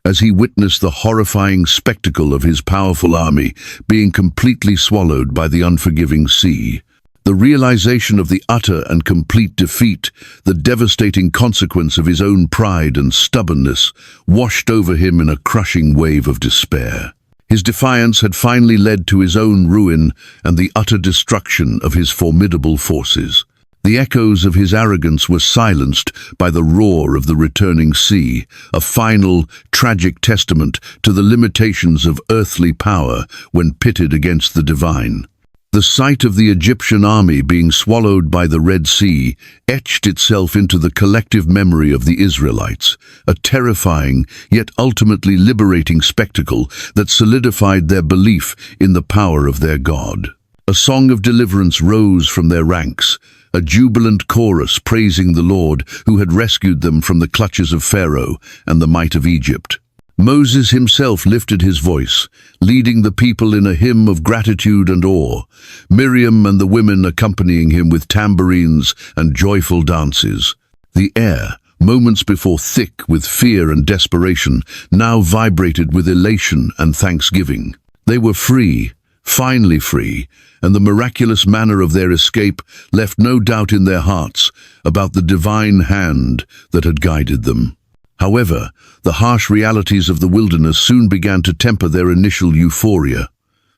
as he witnessed the horrifying spectacle of his powerful army being completely swallowed by the unforgiving sea. The realization of the utter and complete defeat, the devastating consequence of his own pride and stubbornness, washed over him in a crushing wave of despair. His defiance had finally led to his own ruin and the utter destruction of his formidable forces. The echoes of his arrogance were silenced by the roar of the returning sea, a final, tragic testament to the limitations of earthly power when pitted against the divine. The sight of the Egyptian army being swallowed by the Red Sea etched itself into the collective memory of the Israelites, a terrifying yet ultimately liberating spectacle that solidified their belief in the power of their God. A song of deliverance rose from their ranks, a jubilant chorus praising the Lord who had rescued them from the clutches of Pharaoh and the might of Egypt. Moses himself lifted his voice, leading the people in a hymn of gratitude and awe, Miriam and the women accompanying him with tambourines and joyful dances. The air, moments before thick with fear and desperation, now vibrated with elation and thanksgiving. They were free, finally free, and the miraculous manner of their escape left no doubt in their hearts about the divine hand that had guided them. However, the harsh realities of the wilderness soon began to temper their initial euphoria.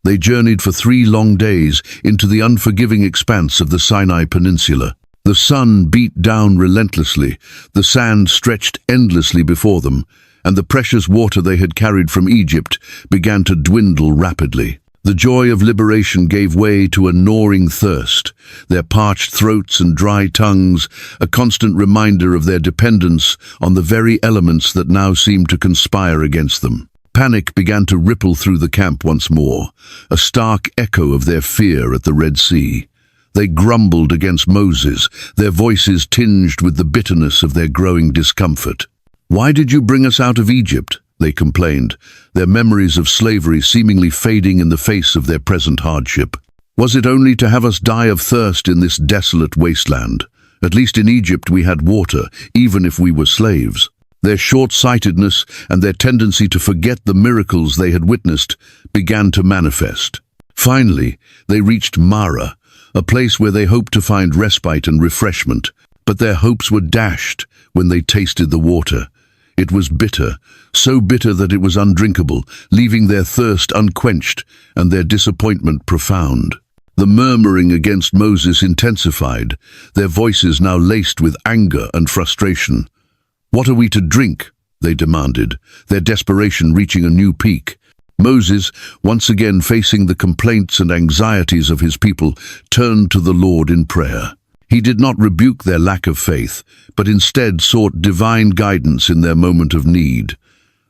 They journeyed for 3 long days into the unforgiving expanse of the Sinai Peninsula. The sun beat down relentlessly, the sand stretched endlessly before them, and the precious water they had carried from Egypt began to dwindle rapidly. The joy of liberation gave way to a gnawing thirst, their parched throats and dry tongues, a constant reminder of their dependence on the very elements that now seemed to conspire against them. Panic began to ripple through the camp once more, a stark echo of their fear at the Red Sea. They grumbled against Moses, their voices tinged with the bitterness of their growing discomfort. "Why did you bring us out of Egypt?" they complained, their memories of slavery seemingly fading in the face of their present hardship. "Was it only to have us die of thirst in this desolate wasteland? At least in Egypt we had water, even if we were slaves." Their short-sightedness and their tendency to forget the miracles they had witnessed began to manifest. Finally, they reached Mara, a place where they hoped to find respite and refreshment, but their hopes were dashed when they tasted the water. It was bitter, so bitter that it was undrinkable, leaving their thirst unquenched and their disappointment profound. The murmuring against Moses intensified, their voices now laced with anger and frustration. "What are we to drink?" they demanded, their desperation reaching a new peak. Moses, once again facing the complaints and anxieties of his people, turned to the Lord in prayer. He did not rebuke their lack of faith, but instead sought divine guidance in their moment of need.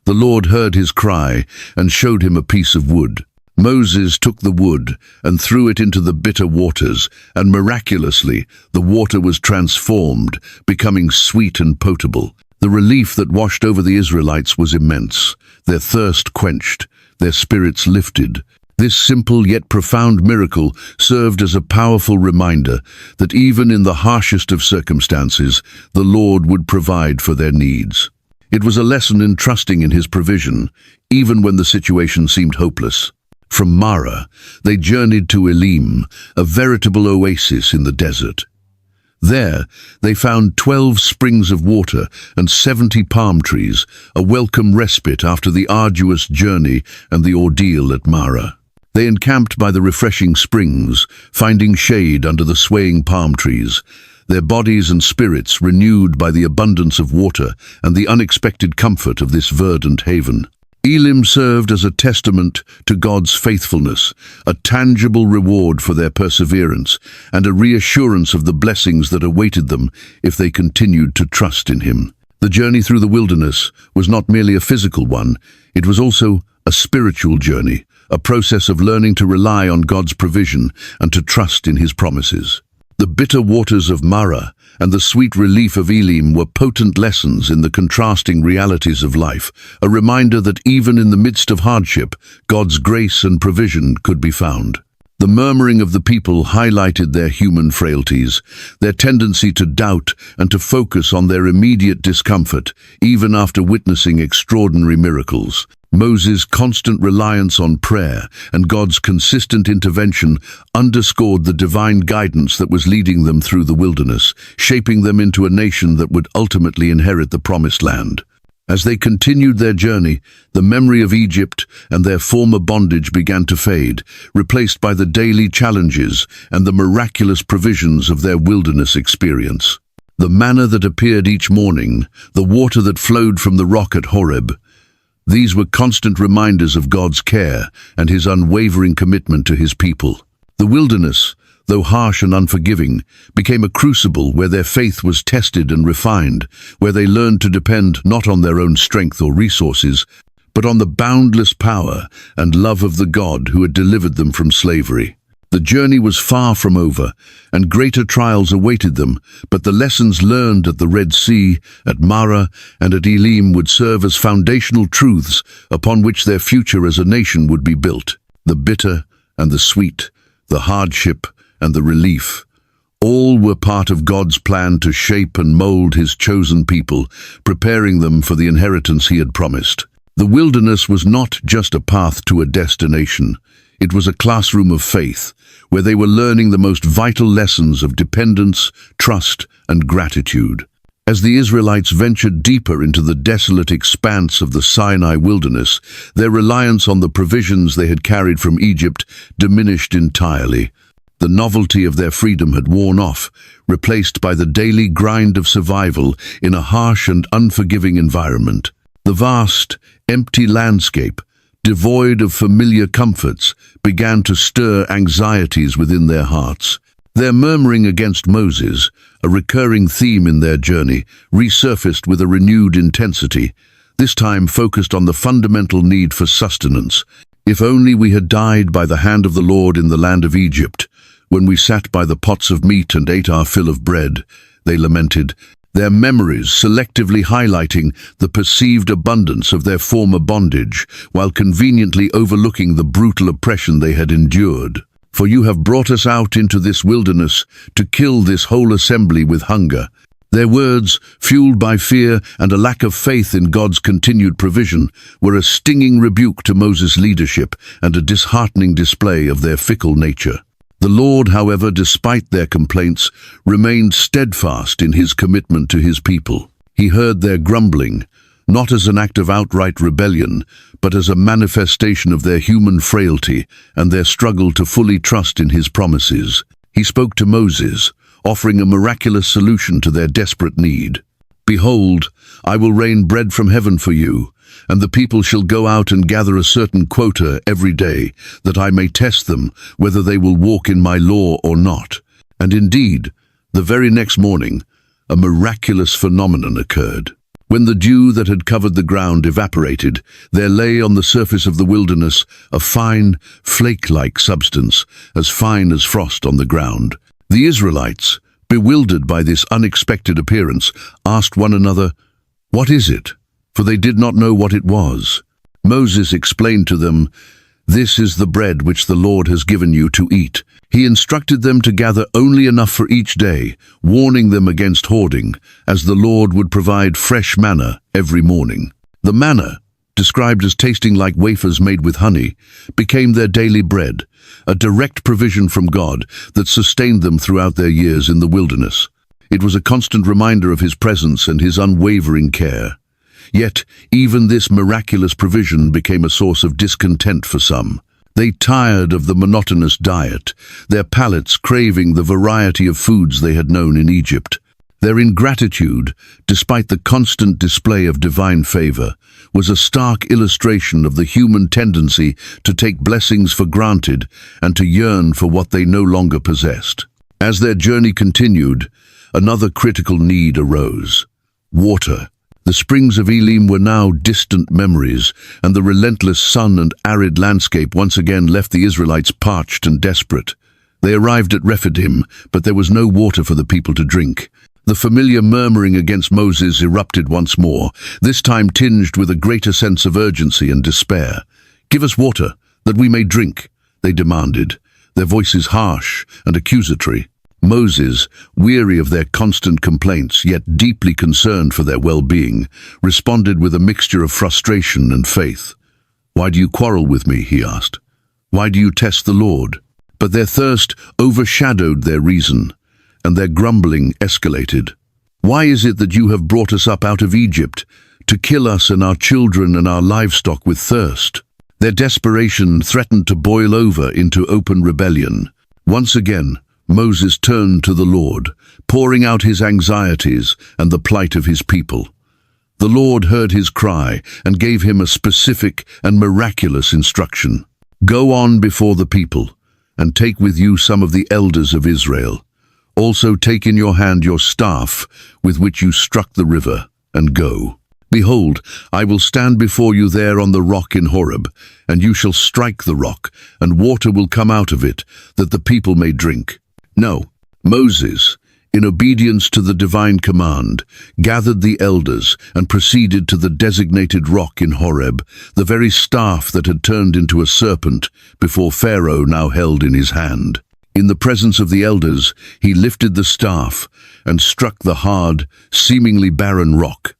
The Lord heard his cry and showed him a piece of wood. Moses took the wood and threw it into the bitter waters, and miraculously the water was transformed, becoming sweet and potable. The relief that washed over the Israelites was immense, their thirst quenched, their spirits lifted. This simple yet profound miracle served as a powerful reminder that even in the harshest of circumstances, the Lord would provide for their needs. It was a lesson in trusting in his provision, even when the situation seemed hopeless. From Mara, they journeyed to Elim, a veritable oasis in the desert. There, they found 12 springs of water and 70 palm trees, a welcome respite after the arduous journey and the ordeal at Mara. They encamped by the refreshing springs, finding shade under the swaying palm trees, their bodies and spirits renewed by the abundance of water and the unexpected comfort of this verdant haven. Elim served as a testament to God's faithfulness, a tangible reward for their perseverance, and a reassurance of the blessings that awaited them if they continued to trust in Him. The journey through the wilderness was not merely a physical one, it was also a spiritual journey, a process of learning to rely on God's provision and to trust in His promises. The bitter waters of Mara and the sweet relief of Elim were potent lessons in the contrasting realities of life, a reminder that even in the midst of hardship, God's grace and provision could be found. The murmuring of the people highlighted their human frailties, their tendency to doubt and to focus on their immediate discomfort, even after witnessing extraordinary miracles. Moses' constant reliance on prayer and God's consistent intervention underscored the divine guidance that was leading them through the wilderness, shaping them into a nation that would ultimately inherit the promised land. As they continued their journey, the memory of Egypt and their former bondage began to fade, replaced by the daily challenges and the miraculous provisions of their wilderness experience. The manna that appeared each morning, the water that flowed from the rock at Horeb, these were constant reminders of God's care and His unwavering commitment to His people. The wilderness, though harsh and unforgiving, became a crucible where their faith was tested and refined, where they learned to depend not on their own strength or resources, but on the boundless power and love of the God who had delivered them from slavery. The journey was far from over, and greater trials awaited them, but the lessons learned at the Red Sea, at Mara, and at Elim would serve as foundational truths upon which their future as a nation would be built. The bitter and the sweet, the hardship and the relief, all were part of God's plan to shape and mold His chosen people, preparing them for the inheritance He had promised. The wilderness was not just a path to a destination. It was a classroom of faith, where they were learning the most vital lessons of dependence, trust, and gratitude. As the Israelites ventured deeper into the desolate expanse of the Sinai wilderness, their reliance on the provisions they had carried from Egypt diminished entirely. The novelty of their freedom had worn off, replaced by the daily grind of survival in a harsh and unforgiving environment. The vast, empty landscape, devoid of familiar comforts, began to stir anxieties within their hearts. Their murmuring against Moses, a recurring theme in their journey, resurfaced with a renewed intensity, this time focused on the fundamental need for sustenance. If only we had died by the hand of the Lord in the land of Egypt, when we sat by the pots of meat and ate our fill of bread, they lamented, their memories selectively highlighting the perceived abundance of their former bondage, while conveniently overlooking the brutal oppression they had endured. For you have brought us out into this wilderness to kill this whole assembly with hunger. Their words, fueled by fear and a lack of faith in God's continued provision, were a stinging rebuke to Moses' leadership and a disheartening display of their fickle nature. The Lord, however, despite their complaints, remained steadfast in His commitment to His people. He heard their grumbling, not as an act of outright rebellion, but as a manifestation of their human frailty and their struggle to fully trust in His promises. He spoke to Moses, offering a miraculous solution to their desperate need. Behold, I will rain bread from heaven for you, and the people shall go out and gather a certain quota every day, that I may test them whether they will walk in my law or not. And indeed, the very next morning, a miraculous phenomenon occurred. When the dew that had covered the ground evaporated, there lay on the surface of the wilderness a fine, flake-like substance, as fine as frost on the ground. The Israelites, bewildered by this unexpected appearance, asked one another, "What is it?" For they did not know what it was. Moses explained to them, "This is the bread which the Lord has given you to eat." He instructed them to gather only enough for each day, warning them against hoarding, as the Lord would provide fresh manna every morning. The manna, described as tasting like wafers made with honey, became their daily bread, a direct provision from God that sustained them throughout their years in the wilderness. It was a constant reminder of his presence and his unwavering care. Yet, even this miraculous provision became a source of discontent for some. They tired of the monotonous diet, their palates craving the variety of foods they had known in Egypt. Their ingratitude, despite the constant display of divine favor, was a stark illustration of the human tendency to take blessings for granted and to yearn for what they no longer possessed. As their journey continued, another critical need arose: water. The springs of Elim were now distant memories, and the relentless sun and arid landscape once again left the Israelites parched and desperate. They arrived at Rephidim, but there was no water for the people to drink. The familiar murmuring against Moses erupted once more, this time tinged with a greater sense of urgency and despair. "Give us water, that we may drink," they demanded, their voices harsh and accusatory. Moses, weary of their constant complaints, yet deeply concerned for their well-being, responded with a mixture of frustration and faith. "Why do you quarrel with me?" he asked. "Why do you test the Lord?" But their thirst overshadowed their reason, and their grumbling escalated. "Why is it that you have brought us up out of Egypt, to kill us and our children and our livestock with thirst?" Their desperation threatened to boil over into open rebellion. Once again, Moses turned to the Lord, pouring out his anxieties and the plight of his people. The Lord heard his cry and gave him a specific and miraculous instruction. "Go on before the people, and take with you some of the elders of Israel. Also take in your hand your staff with which you struck the river, and go. Behold, I will stand before you there on the rock in Horeb, and you shall strike the rock, and water will come out of it, that the people may drink." No, Moses, in obedience to the divine command, gathered the elders and proceeded to the designated rock in Horeb, the very staff that had turned into a serpent before Pharaoh now held in his hand. In the presence of the elders, he lifted the staff and struck the hard, seemingly barren rock.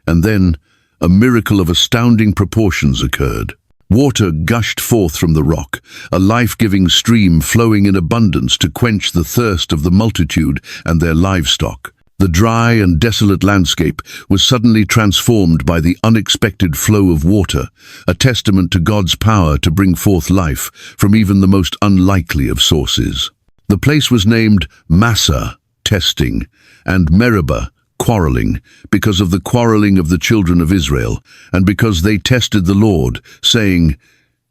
And then, a miracle of astounding proportions occurred. Water gushed forth from the rock, a life-giving stream flowing in abundance to quench the thirst of the multitude and their livestock. The dry and desolate landscape was suddenly transformed by the unexpected flow of water, a testament to God's power to bring forth life from even the most unlikely of sources. The place was named Massah, testing, and Meribah, quarreling, because of the quarreling of the children of Israel, and because they tested the Lord, saying,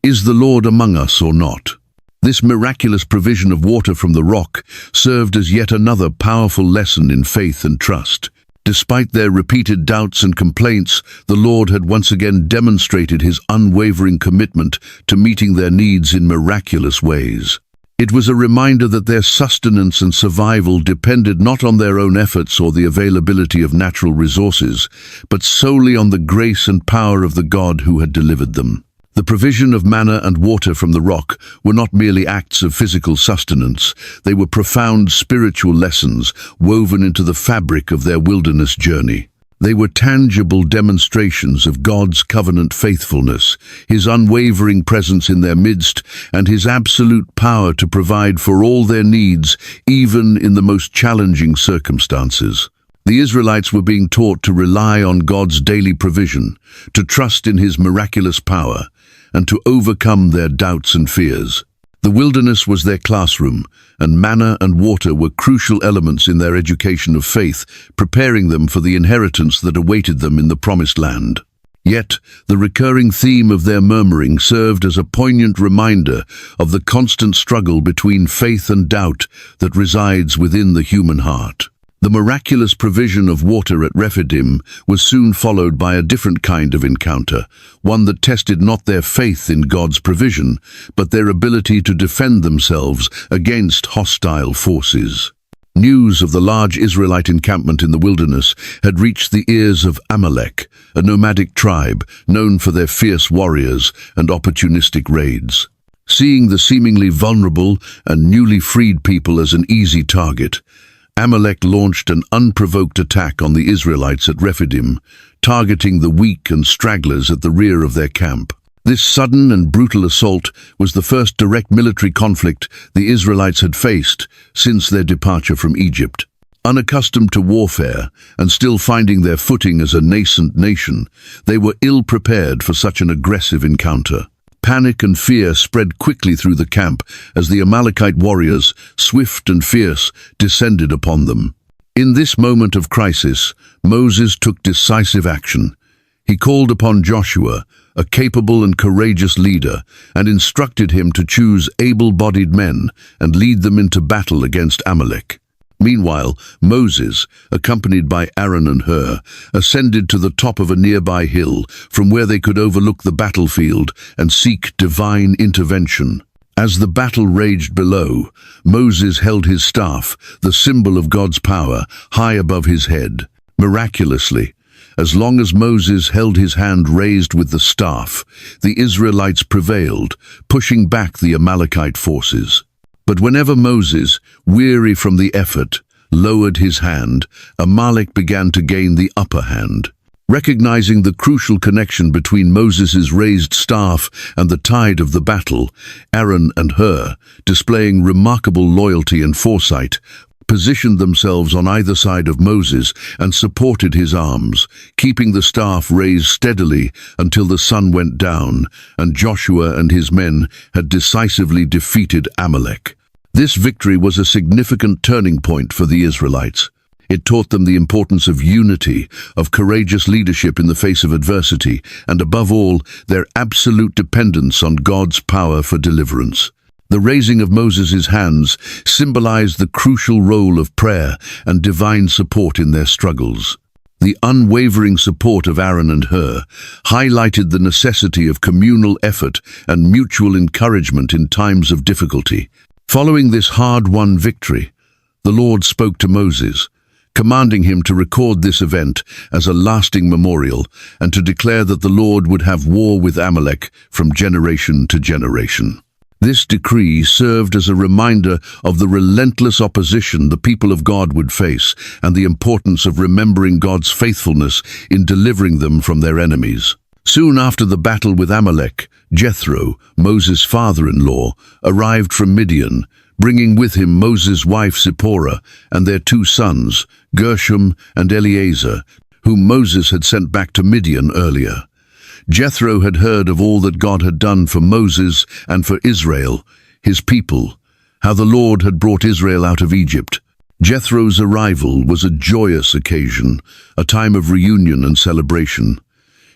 "Is the Lord among us or not?" This miraculous provision of water from the rock served as yet another powerful lesson in faith and trust. Despite their repeated doubts and complaints, the Lord had once again demonstrated his unwavering commitment to meeting their needs in miraculous ways. It was a reminder that their sustenance and survival depended not on their own efforts or the availability of natural resources, but solely on the grace and power of the God who had delivered them. The provision of manna and water from the rock were not merely acts of physical sustenance, they were profound spiritual lessons woven into the fabric of their wilderness journey. They were tangible demonstrations of God's covenant faithfulness, his unwavering presence in their midst, and his absolute power to provide for all their needs, even in the most challenging circumstances. The Israelites were being taught to rely on God's daily provision, to trust in his miraculous power, and to overcome their doubts and fears. The wilderness was their classroom, and manna and water were crucial elements in their education of faith, preparing them for the inheritance that awaited them in the promised land. Yet, the recurring theme of their murmuring served as a poignant reminder of the constant struggle between faith and doubt that resides within the human heart. The miraculous provision of water at Rephidim was soon followed by a different kind of encounter, one that tested not their faith in God's provision, but their ability to defend themselves against hostile forces. News of the large Israelite encampment in the wilderness had reached the ears of Amalek, a nomadic tribe known for their fierce warriors and opportunistic raids. Seeing the seemingly vulnerable and newly freed people as an easy target, Amalek launched an unprovoked attack on the Israelites at Rephidim, targeting the weak and stragglers at the rear of their camp. This sudden and brutal assault was the first direct military conflict the Israelites had faced since their departure from Egypt. Unaccustomed to warfare and still finding their footing as a nascent nation, they were ill-prepared for such an aggressive encounter. Panic and fear spread quickly through the camp as the Amalekite warriors, swift and fierce, descended upon them. In this moment of crisis, Moses took decisive action. He called upon Joshua, a capable and courageous leader, and instructed him to choose able-bodied men and lead them into battle against Amalek. Meanwhile, Moses, accompanied by Aaron and Hur, ascended to the top of a nearby hill from where they could overlook the battlefield and seek divine intervention. As the battle raged below, Moses held his staff, the symbol of God's power, high above his head. Miraculously, as long as Moses held his hand raised with the staff, the Israelites prevailed, pushing back the Amalekite forces. But whenever Moses, weary from the effort, lowered his hand, Amalek began to gain the upper hand. Recognizing the crucial connection between Moses' raised staff and the tide of the battle, Aaron and Hur, displaying remarkable loyalty and foresight, positioned themselves on either side of Moses and supported his arms, keeping the staff raised steadily until the sun went down and Joshua and his men had decisively defeated Amalek. This victory was a significant turning point for the Israelites. It taught them the importance of unity, of courageous leadership in the face of adversity, and above all, their absolute dependence on God's power for deliverance. The raising of Moses' hands symbolized the crucial role of prayer and divine support in their struggles. The unwavering support of Aaron and Hur highlighted the necessity of communal effort and mutual encouragement in times of difficulty. Following this hard-won victory, the Lord spoke to Moses, commanding him to record this event as a lasting memorial and to declare that the Lord would have war with Amalek from generation to generation. This decree served as a reminder of the relentless opposition the people of God would face and the importance of remembering God's faithfulness in delivering them from their enemies. Soon after the battle with Amalek, Jethro, Moses' father-in-law, arrived from Midian, bringing with him Moses' wife Zipporah and their 2 sons, Gershom and Eleazar, whom Moses had sent back to Midian earlier. Jethro had heard of all that God had done for Moses and for Israel, his people, how the Lord had brought Israel out of Egypt. Jethro's arrival was a joyous occasion, a time of reunion and celebration.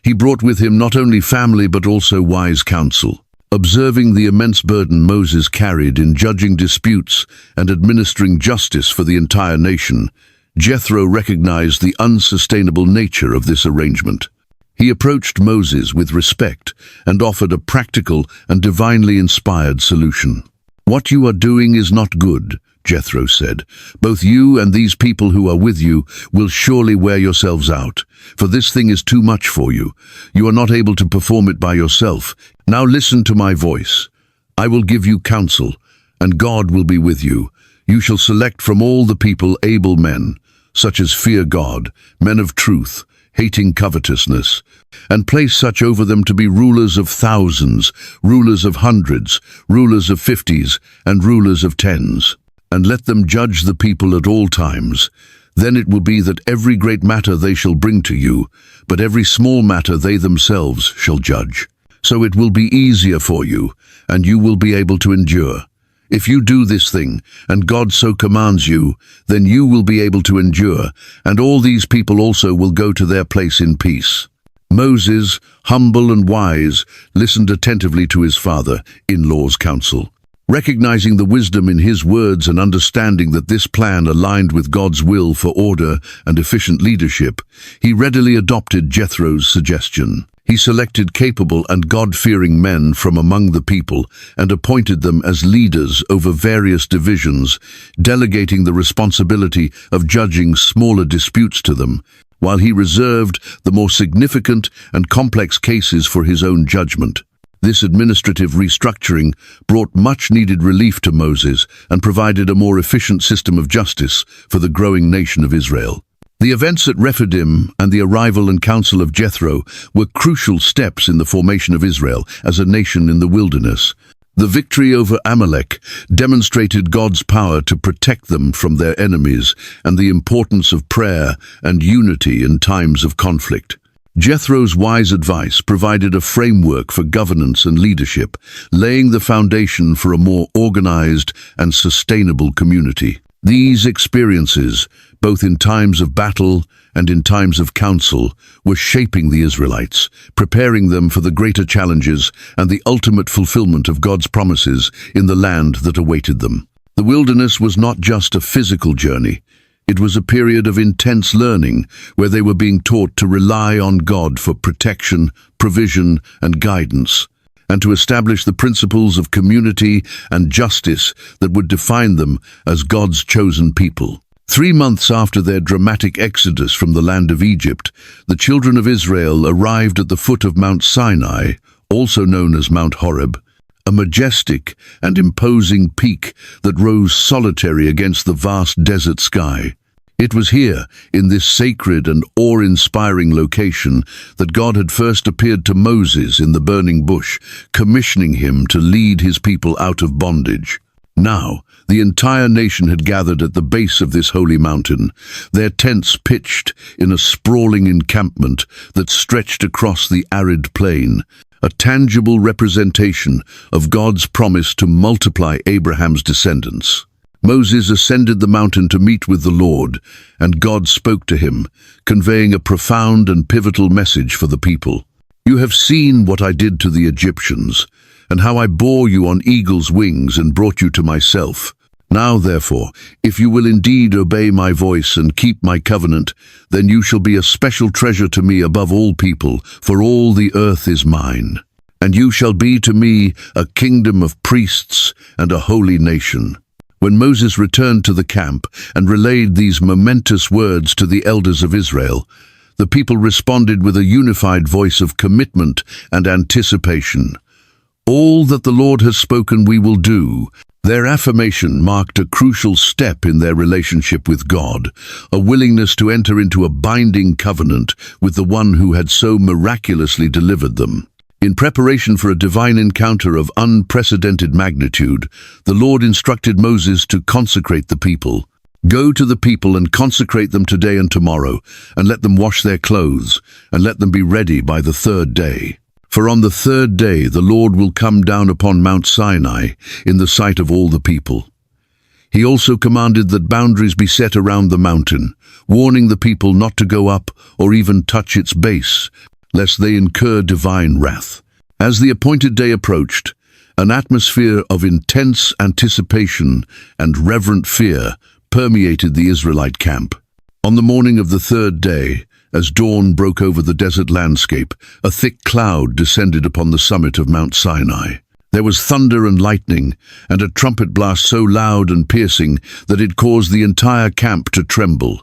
He brought with him not only family but also wise counsel. Observing the immense burden Moses carried in judging disputes and administering justice for the entire nation, Jethro recognized the unsustainable nature of this arrangement. He approached Moses with respect and offered a practical and divinely inspired solution. "What you are doing is not good," Jethro said. "Both you and these people who are with you will surely wear yourselves out, for this thing is too much for you. You are not able to perform it by yourself. Now listen to my voice. I will give you counsel, and God will be with you. You shall select from all the people able men, such as fear God, men of truth, hating covetousness, and place such over them to be rulers of thousands, rulers of hundreds, rulers of 50s, and rulers of 10s. And let them judge the people at all times. Then it will be that every great matter they shall bring to you, but every small matter they themselves shall judge. So it will be easier for you, and you will be able to endure. If you do this thing, and God so commands you, then you will be able to endure, and all these people also will go to their place in peace." Moses, humble and wise, listened attentively to his father-in-law's counsel. Recognizing the wisdom in his words and understanding that this plan aligned with God's will for order and efficient leadership, he readily adopted Jethro's suggestion. He selected capable and God-fearing men from among the people and appointed them as leaders over various divisions, delegating the responsibility of judging smaller disputes to them, while he reserved the more significant and complex cases for his own judgment. This administrative restructuring brought much-needed relief to Moses and provided a more efficient system of justice for the growing nation of Israel. The events at Rephidim and the arrival and council of Jethro were crucial steps in the formation of Israel as a nation in the wilderness. The victory over Amalek demonstrated God's power to protect them from their enemies and the importance of prayer and unity in times of conflict. Jethro's wise advice provided a framework for governance and leadership, laying the foundation for a more organized and sustainable community. These experiences, both in times of battle and in times of counsel, were shaping the Israelites, preparing them for the greater challenges and the ultimate fulfillment of God's promises in the land that awaited them. The wilderness was not just a physical journey. It was a period of intense learning where they were being taught to rely on God for protection, provision, and guidance, and to establish the principles of community and justice that would define them as God's chosen people. 3 months after their dramatic exodus from the land of Egypt, the children of Israel arrived at the foot of Mount Sinai, also known as Mount Horeb, a majestic and imposing peak that rose solitary against the vast desert sky. It was here, in this sacred and awe-inspiring location, that God had first appeared to Moses in the burning bush, commissioning him to lead his people out of bondage. Now, the entire nation had gathered at the base of this holy mountain, their tents pitched in a sprawling encampment that stretched across the arid plain, a tangible representation of God's promise to multiply Abraham's descendants. Moses ascended the mountain to meet with the Lord, and God spoke to him, conveying a profound and pivotal message for the people. "You have seen what I did to the Egyptians, and how I bore you on eagle's wings and brought you to myself. Now, therefore, if you will indeed obey my voice and keep my covenant, then you shall be a special treasure to me above all people, for all the earth is mine. And you shall be to me a kingdom of priests and a holy nation." When Moses returned to the camp and relayed these momentous words to the elders of Israel, the people responded with a unified voice of commitment and anticipation. "All that the Lord has spoken we will do." Their affirmation marked a crucial step in their relationship with God, a willingness to enter into a binding covenant with the one who had so miraculously delivered them. In preparation for a divine encounter of unprecedented magnitude, the Lord instructed Moses to consecrate the people. "Go to the people and consecrate them today and tomorrow, and let them wash their clothes, and let them be ready by the 3rd day. For on the 3rd day the Lord will come down upon Mount Sinai in the sight of all the people." He also commanded that boundaries be set around the mountain, warning the people not to go up or even touch its base, lest they incur divine wrath. As the appointed day approached, an atmosphere of intense anticipation and reverent fear permeated the Israelite camp. On the morning of the 3rd day, as dawn broke over the desert landscape, a thick cloud descended upon the summit of Mount Sinai. There was thunder and lightning, and a trumpet blast so loud and piercing that it caused the entire camp to tremble.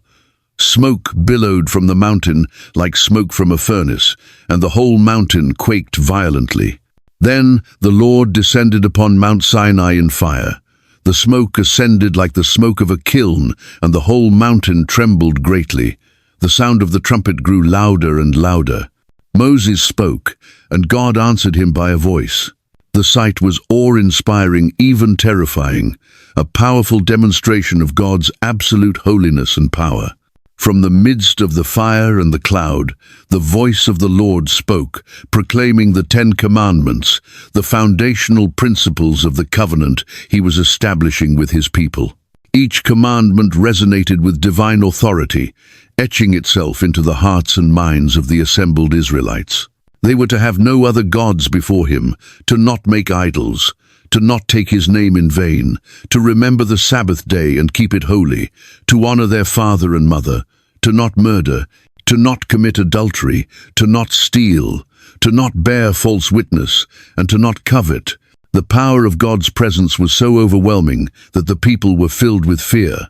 Smoke billowed from the mountain like smoke from a furnace, and the whole mountain quaked violently. Then the Lord descended upon Mount Sinai in fire. The smoke ascended like the smoke of a kiln, and the whole mountain trembled greatly. The sound of the trumpet grew louder and louder. Moses spoke, and God answered him by a voice. The sight was awe-inspiring, even terrifying, a powerful demonstration of God's absolute holiness and power. From the midst of the fire and the cloud, the voice of the Lord spoke, proclaiming the 10 Commandments, the foundational principles of the covenant he was establishing with his people. Each commandment resonated with divine authority, etching itself into the hearts and minds of the assembled Israelites. They were to have no other gods before him, to not make idols, to not take his name in vain, to remember the Sabbath day and keep it holy, to honor their father and mother, to not murder, to not commit adultery, to not steal, to not bear false witness, and to not covet. The power of God's presence was so overwhelming that the people were filled with fear.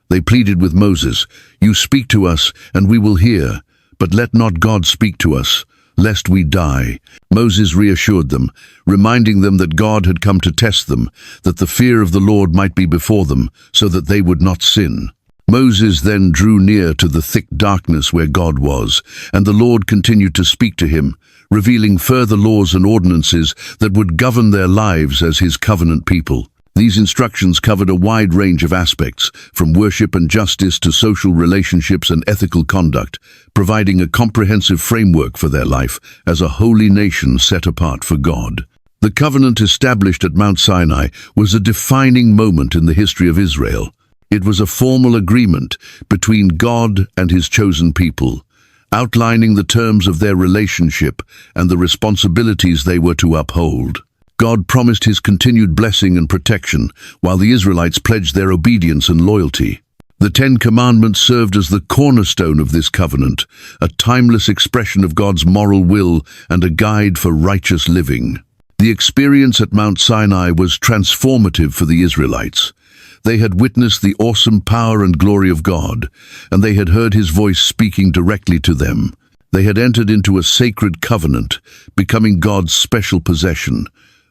They pleaded with Moses, "You speak to us, and we will hear, but let not God speak to us. lest we die." Moses reassured them, reminding them that God had come to test them, that the fear of the Lord might be before them, so that they would not sin. Moses then drew near to the thick darkness where God was, and the Lord continued to speak to him, revealing further laws and ordinances that would govern their lives as his covenant people. These instructions covered a wide range of aspects, from worship and justice to social relationships and ethical conduct, providing a comprehensive framework for their life as a holy nation set apart for God. The covenant established at Mount Sinai was a defining moment in the history of Israel. It was a formal agreement between God and his chosen people, outlining the terms of their relationship and the responsibilities they were to uphold. God promised his continued blessing and protection, while the Israelites pledged their obedience and loyalty. The Ten Commandments served as the cornerstone of this covenant, a timeless expression of God's moral will and a guide for righteous living. The experience at Mount Sinai was transformative for the Israelites. They had witnessed the awesome power and glory of God, and they had heard his voice speaking directly to them. They had entered into a sacred covenant, becoming God's special possession,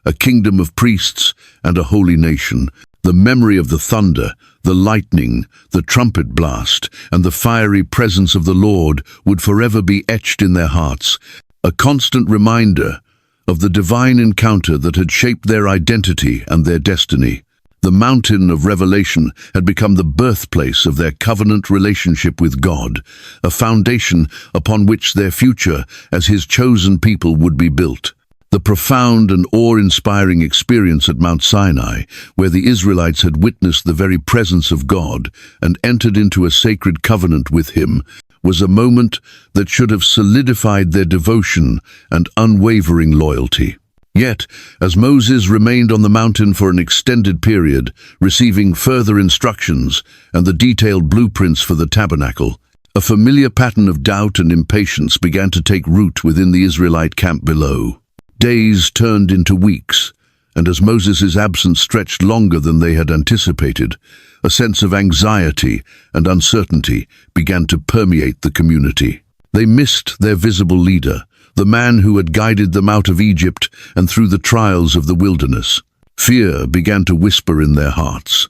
a kingdom of priests and a holy nation. The memory of the thunder, the lightning, the trumpet blast, and the fiery presence of the Lord would forever be etched in their hearts, a constant reminder of the divine encounter that had shaped their identity and their destiny. The mountain of revelation had become the birthplace of their covenant relationship with God, a foundation upon which their future as his chosen people would be built. The profound and awe-inspiring experience at Mount Sinai, where the Israelites had witnessed the very presence of God and entered into a sacred covenant with him, was a moment that should have solidified their devotion and unwavering loyalty. Yet, as Moses remained on the mountain for an extended period, receiving further instructions and the detailed blueprints for the tabernacle, a familiar pattern of doubt and impatience began to take root within the Israelite camp below. Days turned into weeks, and as Moses' absence stretched longer than they had anticipated, a sense of anxiety and uncertainty began to permeate the community. They missed their visible leader, the man who had guided them out of Egypt and through the trials of the wilderness. Fear began to whisper in their hearts.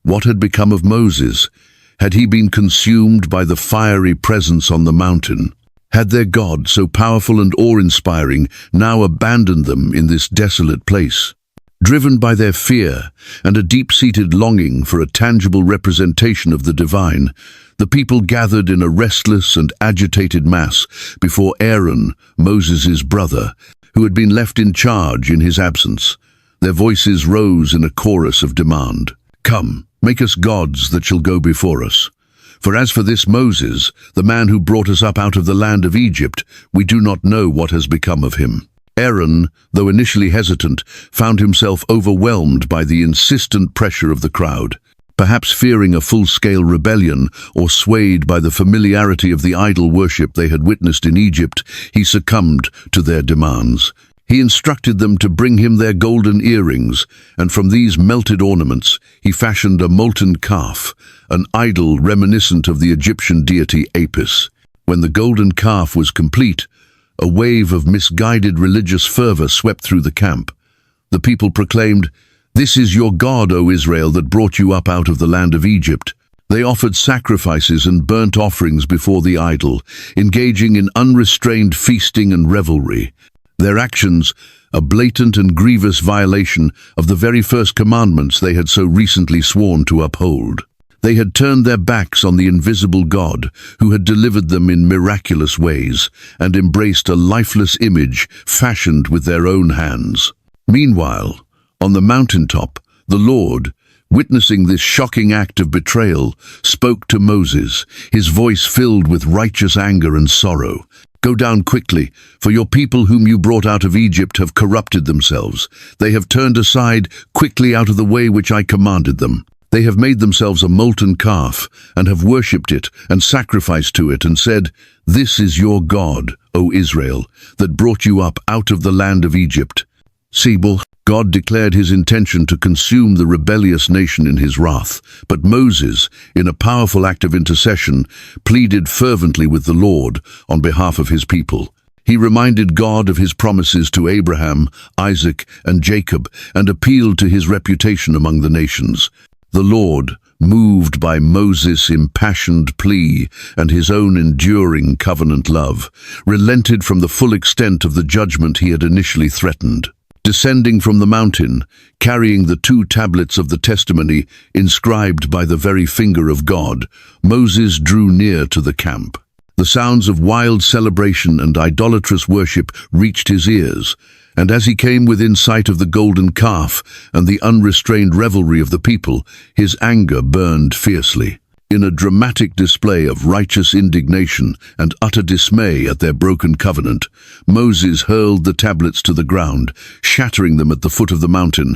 What had become of Moses? Had he been consumed by the fiery presence on the mountain? Had their God, so powerful and awe-inspiring, now abandoned them in this desolate place? Driven by their fear and a deep-seated longing for a tangible representation of the divine, the people gathered in a restless and agitated mass before Aaron, Moses' brother, who had been left in charge in his absence. Their voices rose in a chorus of demand. "Come, make us gods that shall go before us. For as for this Moses, the man who brought us up out of the land of Egypt, we do not know what has become of him." Aaron, though initially hesitant, found himself overwhelmed by the insistent pressure of the crowd. Perhaps fearing a full-scale rebellion or swayed by the familiarity of the idol worship they had witnessed in Egypt, he succumbed to their demands. He instructed them to bring him their golden earrings, and from these melted ornaments he fashioned a molten calf, an idol reminiscent of the Egyptian deity Apis. When the golden calf was complete, a wave of misguided religious fervor swept through the camp. The people proclaimed, "This is your God, O Israel, that brought you up out of the land of Egypt." They offered sacrifices and burnt offerings before the idol, engaging in unrestrained feasting and revelry. Their actions, a blatant and grievous violation of the very first commandments they had so recently sworn to uphold. They had turned their backs on the invisible God, who had delivered them in miraculous ways, and embraced a lifeless image fashioned with their own hands. Meanwhile, on the mountaintop, the Lord, witnessing this shocking act of betrayal, spoke to Moses, his voice filled with righteous anger and sorrow. "Go down quickly, for your people whom you brought out of Egypt have corrupted themselves. They have turned aside quickly out of the way which I commanded them. They have made themselves a molten calf, and have worshipped it, and sacrificed to it, and said, 'This is your God, O Israel, that brought you up out of the land of Egypt.'" Sibyl, God declared his intention to consume the rebellious nation in his wrath, but Moses, in a powerful act of intercession, pleaded fervently with the Lord on behalf of his people. He reminded God of his promises to Abraham, Isaac, and Jacob, and appealed to his reputation among the nations. The Lord, moved by Moses' impassioned plea and his own enduring covenant love, relented from the full extent of the judgment he had initially threatened. Descending from the mountain, carrying the 2 tablets of the testimony inscribed by the very finger of God, Moses drew near to the camp. The sounds of wild celebration and idolatrous worship reached his ears, and as he came within sight of the golden calf and the unrestrained revelry of the people, his anger burned fiercely. In a dramatic display of righteous indignation and utter dismay at their broken covenant, Moses hurled the tablets to the ground, shattering them at the foot of the mountain,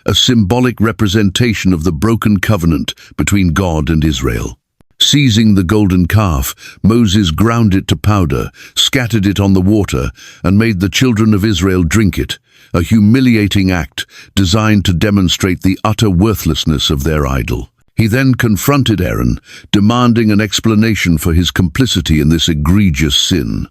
a symbolic representation of the broken covenant between God and Israel. Seizing the golden calf, Moses ground it to powder, scattered it on the water, and made the children of Israel drink it, a humiliating act designed to demonstrate the utter worthlessness of their idol. He then confronted Aaron, demanding an explanation for his complicity in this egregious sin.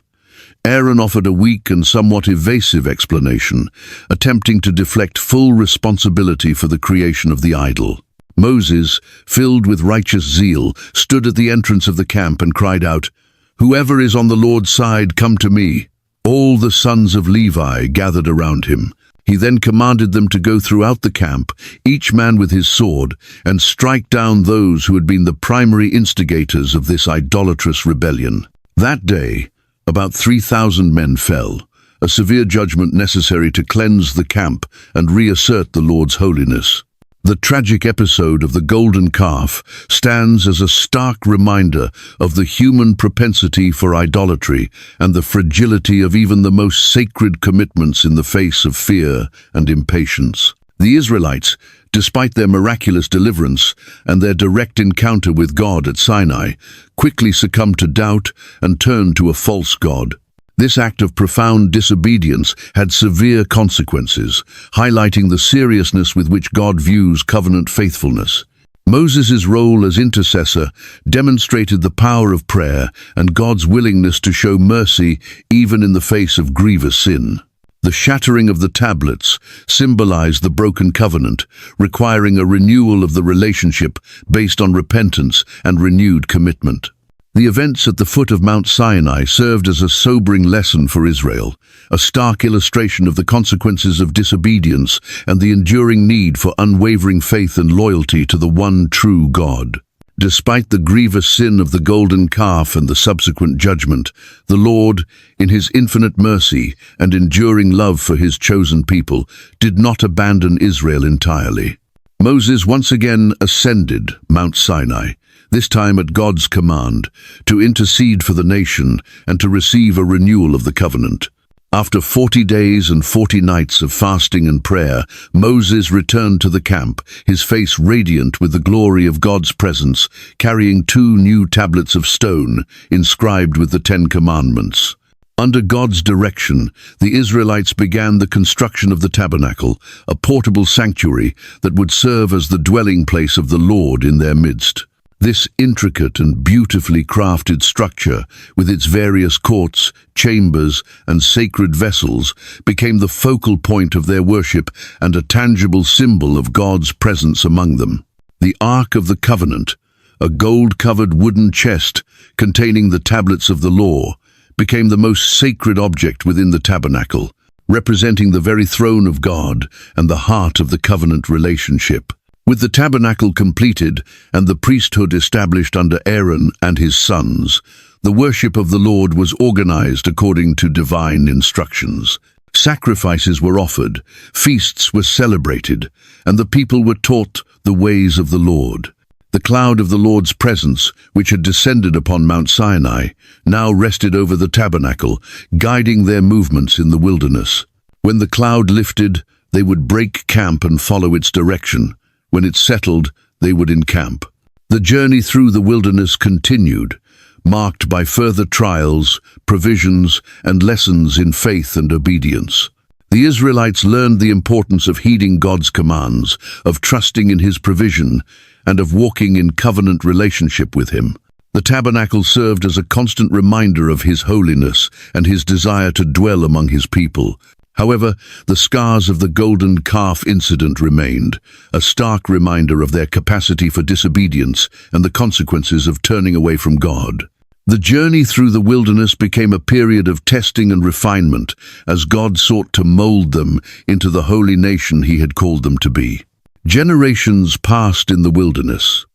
Aaron offered a weak and somewhat evasive explanation, attempting to deflect full responsibility for the creation of the idol. Moses, filled with righteous zeal, stood at the entrance of the camp and cried out, "Whoever is on the Lord's side, come to me." All the sons of Levi gathered around him. He then commanded them to go throughout the camp, each man with his sword, and strike down those who had been the primary instigators of this idolatrous rebellion. That day, about 3,000 men fell, a severe judgment necessary to cleanse the camp and reassert the Lord's holiness. The tragic episode of the golden calf stands as a stark reminder of the human propensity for idolatry and the fragility of even the most sacred commitments in the face of fear and impatience. The Israelites, despite their miraculous deliverance and their direct encounter with God at Sinai, quickly succumbed to doubt and turned to a false god. This act of profound disobedience had severe consequences, highlighting the seriousness with which God views covenant faithfulness. Moses' role as intercessor demonstrated the power of prayer and God's willingness to show mercy even in the face of grievous sin. The shattering of the tablets symbolized the broken covenant, requiring a renewal of the relationship based on repentance and renewed commitment. The events at the foot of Mount Sinai served as a sobering lesson for Israel, a stark illustration of the consequences of disobedience and the enduring need for unwavering faith and loyalty to the one true God. Despite the grievous sin of the golden calf and the subsequent judgment, the Lord, in his infinite mercy and enduring love for his chosen people, did not abandon Israel entirely. Moses once again ascended Mount Sinai, this time at God's command, to intercede for the nation and to receive a renewal of the covenant. After 40 days and 40 nights of fasting and prayer, Moses returned to the camp, his face radiant with the glory of God's presence, carrying 2 new tablets of stone inscribed with the 10 Commandments. Under God's direction, the Israelites began the construction of the tabernacle, a portable sanctuary that would serve as the dwelling place of the Lord in their midst. This intricate and beautifully crafted structure, with its various courts, chambers, and sacred vessels, became the focal point of their worship and a tangible symbol of God's presence among them. The Ark of the Covenant, a gold-covered wooden chest containing the tablets of the law, became the most sacred object within the tabernacle, representing the very throne of God and the heart of the covenant relationship. With the tabernacle completed and the priesthood established under Aaron and his sons, the worship of the Lord was organized according to divine instructions. Sacrifices were offered, feasts were celebrated, and the people were taught the ways of the Lord. The cloud of the Lord's presence, which had descended upon Mount Sinai, now rested over the tabernacle, guiding their movements in the wilderness. When the cloud lifted, they would break camp and follow its direction. When it settled, they would encamp. The journey through the wilderness continued, marked by further trials, provisions, and lessons in faith and obedience. The Israelites learned the importance of heeding God's commands, of trusting in his provision, and of walking in covenant relationship with him. The tabernacle served as a constant reminder of his holiness and his desire to dwell among his people. However, the scars of the golden calf incident remained, a stark reminder of their capacity for disobedience and the consequences of turning away from God. The journey through the wilderness became a period of testing and refinement as God sought to mold them into the holy nation he had called them to be. Generations passed in the wilderness,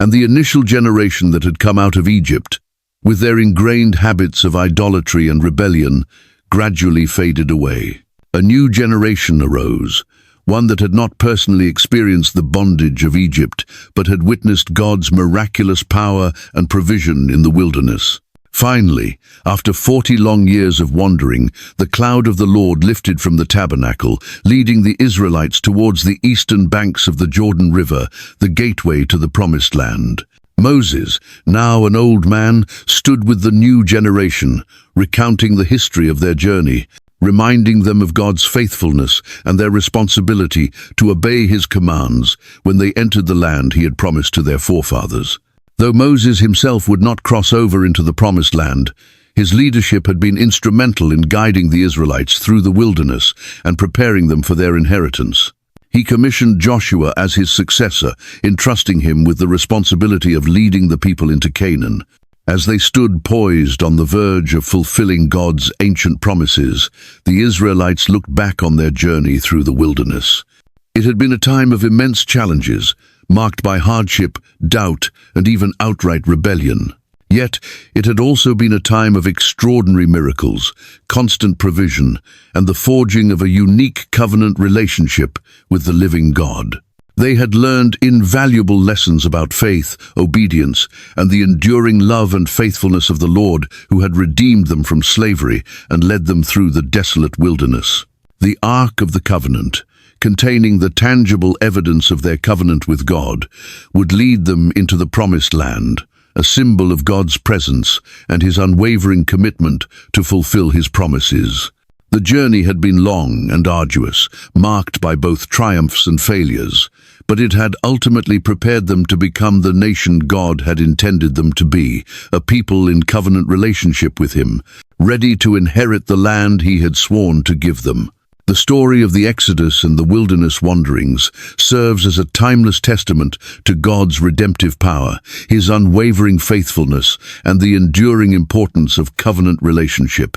and the initial generation that had come out of Egypt, with their ingrained habits of idolatry and rebellion, gradually faded away. A new generation arose, one that had not personally experienced the bondage of Egypt, but had witnessed God's miraculous power and provision in the wilderness. Finally, after 40 long years of wandering, the cloud of the Lord lifted from the tabernacle, leading the Israelites towards the eastern banks of the Jordan River, the gateway to the Promised Land. Moses, now an old man, stood with the new generation, recounting the history of their journey, reminding them of God's faithfulness and their responsibility to obey his commands when they entered the land he had promised to their forefathers. Though Moses himself would not cross over into the Promised Land, his leadership had been instrumental in guiding the Israelites through the wilderness and preparing them for their inheritance. He commissioned Joshua as his successor, entrusting him with the responsibility of leading the people into Canaan. As they stood poised on the verge of fulfilling God's ancient promises, the Israelites looked back on their journey through the wilderness. It had been a time of immense challenges, marked by hardship, doubt, and even outright rebellion. Yet, it had also been a time of extraordinary miracles, constant provision, and the forging of a unique covenant relationship with the living God. They had learned invaluable lessons about faith, obedience, and the enduring love and faithfulness of the Lord who had redeemed them from slavery and led them through the desolate wilderness. The Ark of the Covenant, containing the tangible evidence of their covenant with God, would lead them into the Promised Land, a symbol of God's presence and his unwavering commitment to fulfill his promises. The journey had been long and arduous, marked by both triumphs and failures, but it had ultimately prepared them to become the nation God had intended them to be, a people in covenant relationship with him, ready to inherit the land he had sworn to give them. The story of the Exodus and the wilderness wanderings serves as a timeless testament to God's redemptive power, his unwavering faithfulness, and the enduring importance of covenant relationship.